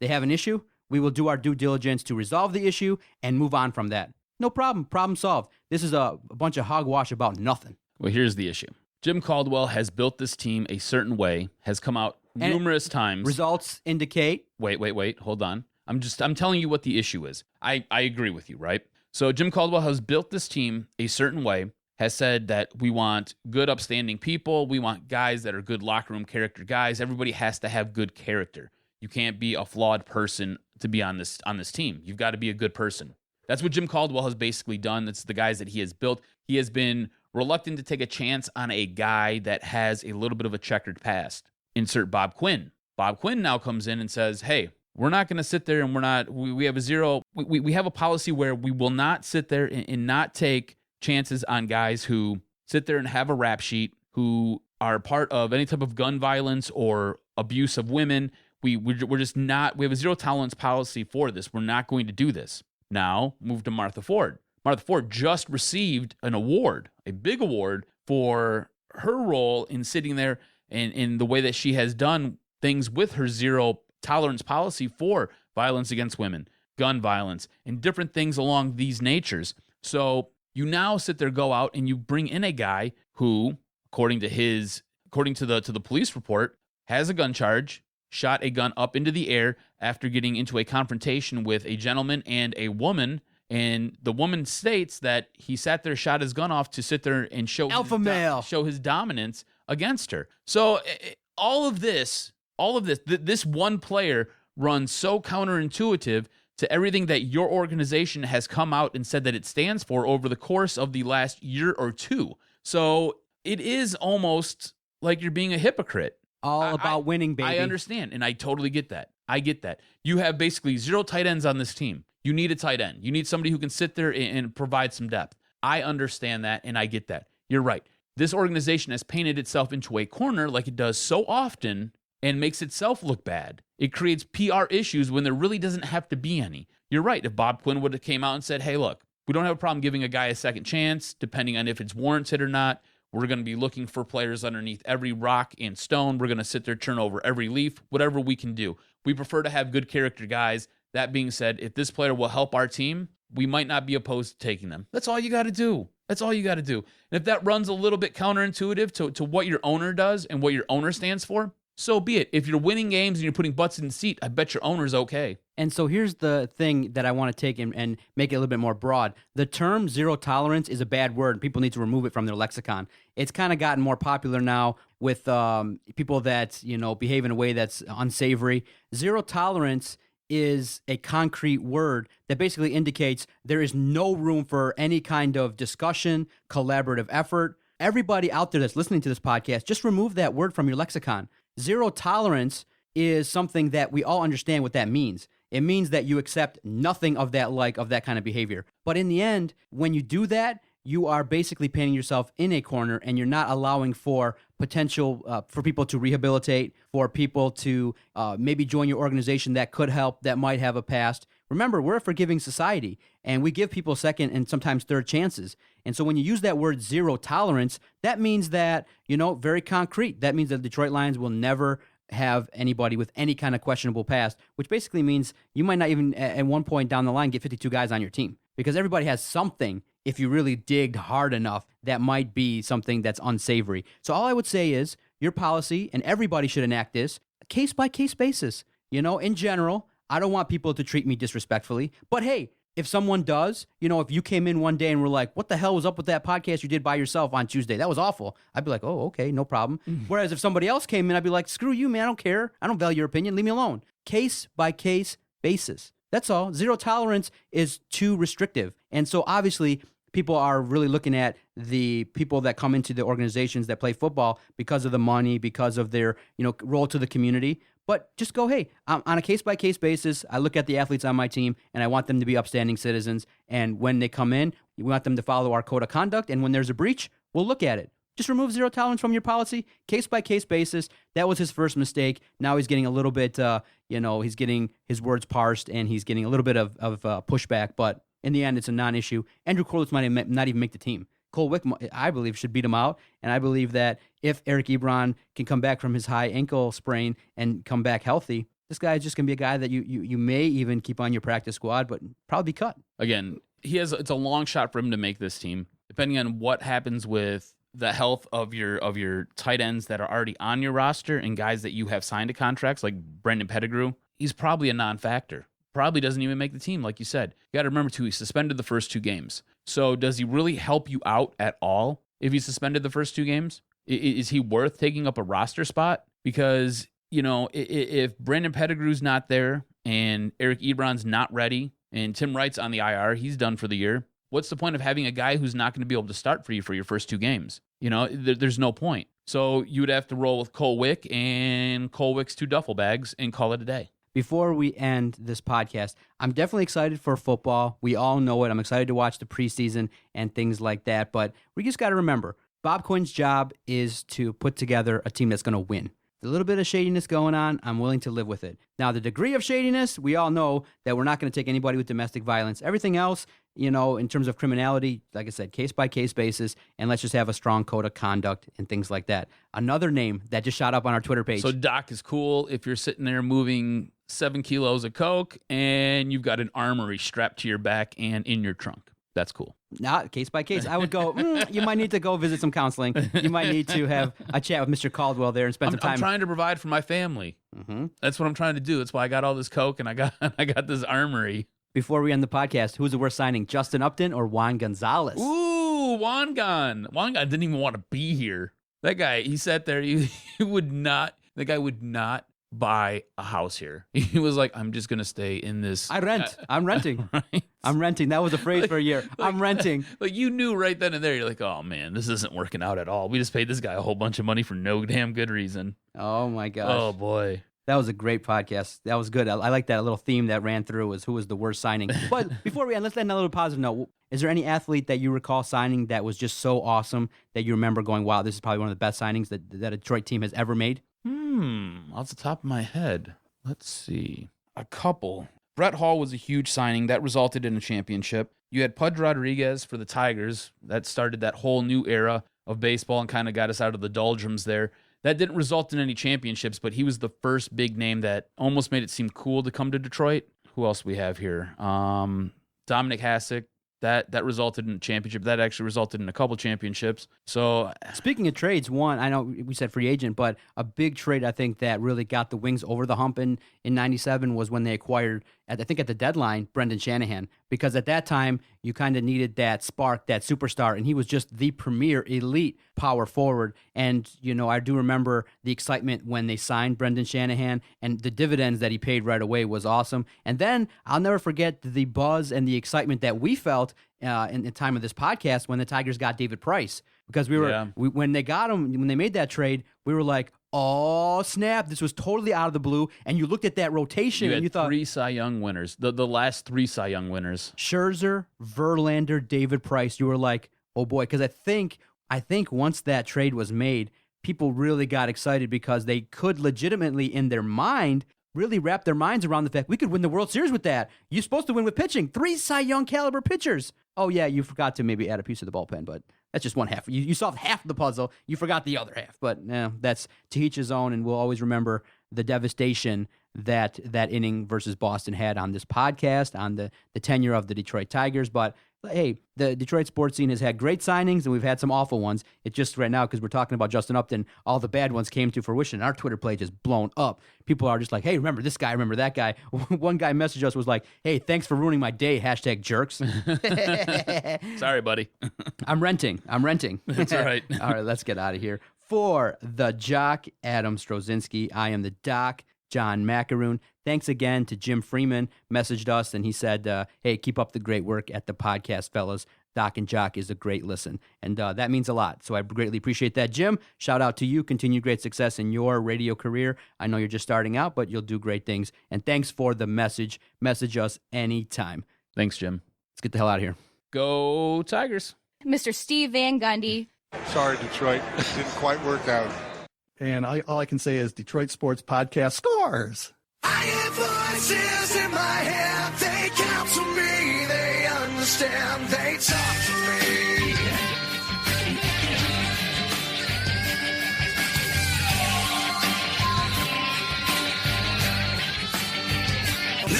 an issue, we will do our due diligence to resolve the issue and move on from that. No problem. Problem solved. This is a bunch of hogwash about nothing.
Well, here's the issue. Jim Caldwell has built this team a certain way, has come out numerous times.
Results indicate.
Wait, hold on. I'm telling you what the issue is. I agree with you, right? So Jim Caldwell has built this team a certain way, has said that we want good, upstanding people. We want guys that are good locker room character guys. Everybody has to have good character. You can't be a flawed person to be on this team. You've got to be a good person. That's what Jim Caldwell has basically done. That's the guys that he has built. He has been reluctant to take a chance on a guy that has a little bit of a checkered past. Insert Bob Quinn. Bob Quinn now comes in and says, hey, we're not going to sit there and we have a zero. We have a policy where we will not sit there and not take chances on guys who sit there and have a rap sheet, who are part of any type of gun violence or abuse of women. We're just not, we have a zero tolerance policy for this. We're not going to do this. Now, move to Martha Ford. Martha Ford just received an award, a big award, for her role in sitting there and in the way that she has done things with her zero tolerance policy for violence against women, gun violence, and different things along these natures. So you now sit there, go out, and you bring in a guy who, according to the police report, has a gun charge, shot a gun up into the air after getting into a confrontation with a gentleman and a woman. And the woman states that he sat there, shot his gun off to sit there and show his dominance against her. So all of this, this one player runs so counterintuitive to everything that your organization has come out and said that it stands for over the course of the last year or two. So it is almost like you're being a hypocrite.
All about winning, baby.
I understand, and I totally get that. I get that. You have basically 0 tight ends on this team. You need a tight end. You need somebody who can sit there and provide some depth. I understand that, and I get that. You're right. This organization has painted itself into a corner like it does so often and makes itself look bad. It creates PR issues when there really doesn't have to be any. You're right. If Bob Quinn would have came out and said, hey, look, we don't have a problem giving a guy a second chance, depending on if it's warranted or not. We're going to be looking for players underneath every rock and stone. We're going to sit there, turn over every leaf, whatever we can do. We prefer to have good character guys. That being said, if this player will help our team, we might not be opposed to taking them. That's all you got to do. That's all you got to do. And if that runs a little bit counterintuitive to what your owner does and what your owner stands for, so be it. If you're winning games and you're putting butts in the seat, I bet your owner's okay.
And so here's the thing that I want to take and make it a little bit more broad. The term zero tolerance is a bad word. People need to remove it from their lexicon. It's kind of gotten more popular now with people that, behave in a way that's unsavory. Zero tolerance is a concrete word that basically indicates there is no room for any kind of discussion, collaborative effort. Everybody out there that's listening to this podcast, just remove that word from your lexicon. Zero tolerance is something that we all understand what that means. It means that you accept nothing of that kind of behavior. But in the end, when you do that, you are basically painting yourself in a corner, and you're not allowing for potential for people to rehabilitate, for people to maybe join your organization that could help, that might have a past. Remember, we're a forgiving society, and we give people second and sometimes third chances. And so when you use that word zero tolerance, that means that, very concrete. That means that the Detroit Lions will never have anybody with any kind of questionable past, which basically means you might not even at one point down the line get 52 guys on your team, because everybody has something, if you really digged hard enough, that might be something that's unsavory. So all I would say is your policy, and everybody should enact this, case by case basis. In general, I don't want people to treat me disrespectfully, but hey, if someone does, if you came in one day and were like, what the hell was up with that podcast you did by yourself on Tuesday? That was awful. I'd be like, oh, okay, no problem. Whereas if somebody else came in, I'd be like, screw you, man. I don't care. I don't value your opinion. Leave me alone. Case by case basis. That's all. Zero tolerance is too restrictive. And so obviously people are really looking at the people that come into the organizations that play football because of the money, because of their, role to the community. But just go, hey, on a case-by-case basis, I look at the athletes on my team, and I want them to be upstanding citizens. And when they come in, we want them to follow our code of conduct. And when there's a breach, we'll look at it. Just remove zero tolerance from your policy, case-by-case basis. That was his first mistake. Now he's getting a little bit, he's getting his words parsed, and he's getting a little bit of pushback. But in the end, it's a non-issue. Andrew Quarless might not even make the team. Cole Wick, I believe, should beat him out. And I believe that if Eric Ebron can come back from his high ankle sprain and come back healthy, this guy is just going to be a guy that you may even keep on your practice squad, but probably be cut.
Again, it's a long shot for him to make this team. Depending on what happens with the health of your tight ends that are already on your roster and guys that you have signed to contracts, like Brendan Pettigrew, he's probably a non-factor. Probably doesn't even make the team, like you said. You got to remember, too, he suspended the first 2 games. So does he really help you out at all if he suspended the first 2 games? Is he worth taking up a roster spot? Because, if Brandon Pettigrew's not there and Eric Ebron's not ready and Tim Wright's on the IR, he's done for the year. What's the point of having a guy who's not going to be able to start for you for your first 2 games? There's no point. So you would have to roll with Cole Wick and Cole Wick's 2 duffel bags and call it a day.
Before we end this podcast, I'm definitely excited for football. We all know it. I'm excited to watch the preseason and things like that. But we just got to remember, Bob Quinn's job is to put together a team that's going to win. A little bit of shadiness going on, I'm willing to live with it. Now, the degree of shadiness, we all know that we're not going to take anybody with domestic violence. Everything else, in terms of criminality, like I said, case-by-case basis, and let's just have a strong code of conduct and things like that. Another name that just shot up on our Twitter page.
So Doc is cool if you're sitting there moving 7 kilos of coke and you've got an armory strapped to your back and in your trunk. That's cool.
Not case by case. I would go, you might need to go visit some counseling. You might need to have a chat with Mr. Caldwell there and spend some time.
I'm trying to provide for my family. Mm-hmm. That's what I'm trying to do. That's why I got all this coke and I got this armory.
Before we end the podcast, who's the worst signing, Justin Upton or Juan Gonzalez?
Ooh, Juan Gon didn't even want to be here. That guy, he sat there. The guy would not buy a house here. He was like, I'm just going to stay in this.
I rent. I'm renting.
Right?
I'm renting. That was a phrase for a year. I'm renting.
Like, you knew right then and there, you're like, oh man, this isn't working out at all. We just paid this guy a whole bunch of money for no damn good reason.
Oh my gosh.
Oh boy.
That was a great podcast. That was good. I like that little theme that ran through was who was the worst signing. But before we end, let's end on a little positive note. Is there any athlete that you recall signing that was just so awesome that you remember going, wow, this is probably one of the best signings that a Detroit team has ever made?
Off the top of my head, let's see. A couple. Brett Hall was a huge signing that resulted in a championship. You had Pudge Rodriguez for the Tigers. That started that whole new era of baseball and kind of got us out of the doldrums there. That didn't result in any championships, but he was the first big name that almost made it seem cool to come to Detroit. Who else we have here? Dominic Hasek. That resulted in a championship. That actually resulted in a couple championships. So,
speaking of trades, one, I know we said free agent, but a big trade I think that really got the Wings over the hump in 97 was when they acquired, I think at the deadline, Brendan Shanahan. Because at that time, you kind of needed that spark, that superstar, and he was just the premier elite power forward. And, you know, I do remember the excitement when they signed Brendan Shanahan, and the dividends that he paid right away was awesome. And then I'll never forget the buzz and the excitement that we felt in the time of this podcast when the Tigers got David Price. Because when they got him, when they made that trade, we were like, oh, snap, this was totally out of the blue. And you looked at that rotation and you thought,
3 Cy Young winners, the last 3 Cy Young winners.
Scherzer, Verlander, David Price. You were like, oh boy, because I think once that trade was made, people really got excited because they could legitimately, in their mind, really wrap their minds around the fact we could win the World Series with that. You're supposed to win with pitching. 3 Cy Young caliber pitchers. Oh, yeah, you forgot to maybe add a piece of the bullpen, but that's just one half. You solved half of the puzzle. You forgot the other half. But that's to each his own, and we'll always remember the devastation that inning versus Boston had on this podcast, on the tenure of the Detroit Tigers. But, hey, the Detroit sports scene has had great signings, and we've had some awful ones. It's just right now, because we're talking about Justin Upton, all the bad ones came to fruition. Our Twitter page is blown up. People are just like, hey, remember this guy, remember that guy. One guy messaged us, was like, hey, thanks for ruining my day, #jerks.
Sorry, buddy.
I'm renting.
That's all right.
All right, let's get out of here. For the Jock, Adam Strozinski, I am the Doc, John Macaroon. Thanks again to Jim Freeman, messaged us, and he said, hey, keep up the great work at the podcast, fellas. Doc and Jock is a great listen, and that means a lot, so I greatly appreciate that, Jim. Shout out to you. Continue great success in your radio career. I know you're just starting out, but you'll do great things, and thanks for the message. Message us anytime.
Thanks, Jim.
Let's get the hell out of here.
Go Tigers.
Mr. Steve Van Gundy.
Sorry, Detroit. Didn't quite work out.
And all I can say is Detroit Sports Podcast scores.
I hear voices in my head. They counsel me. They understand. They talk to me.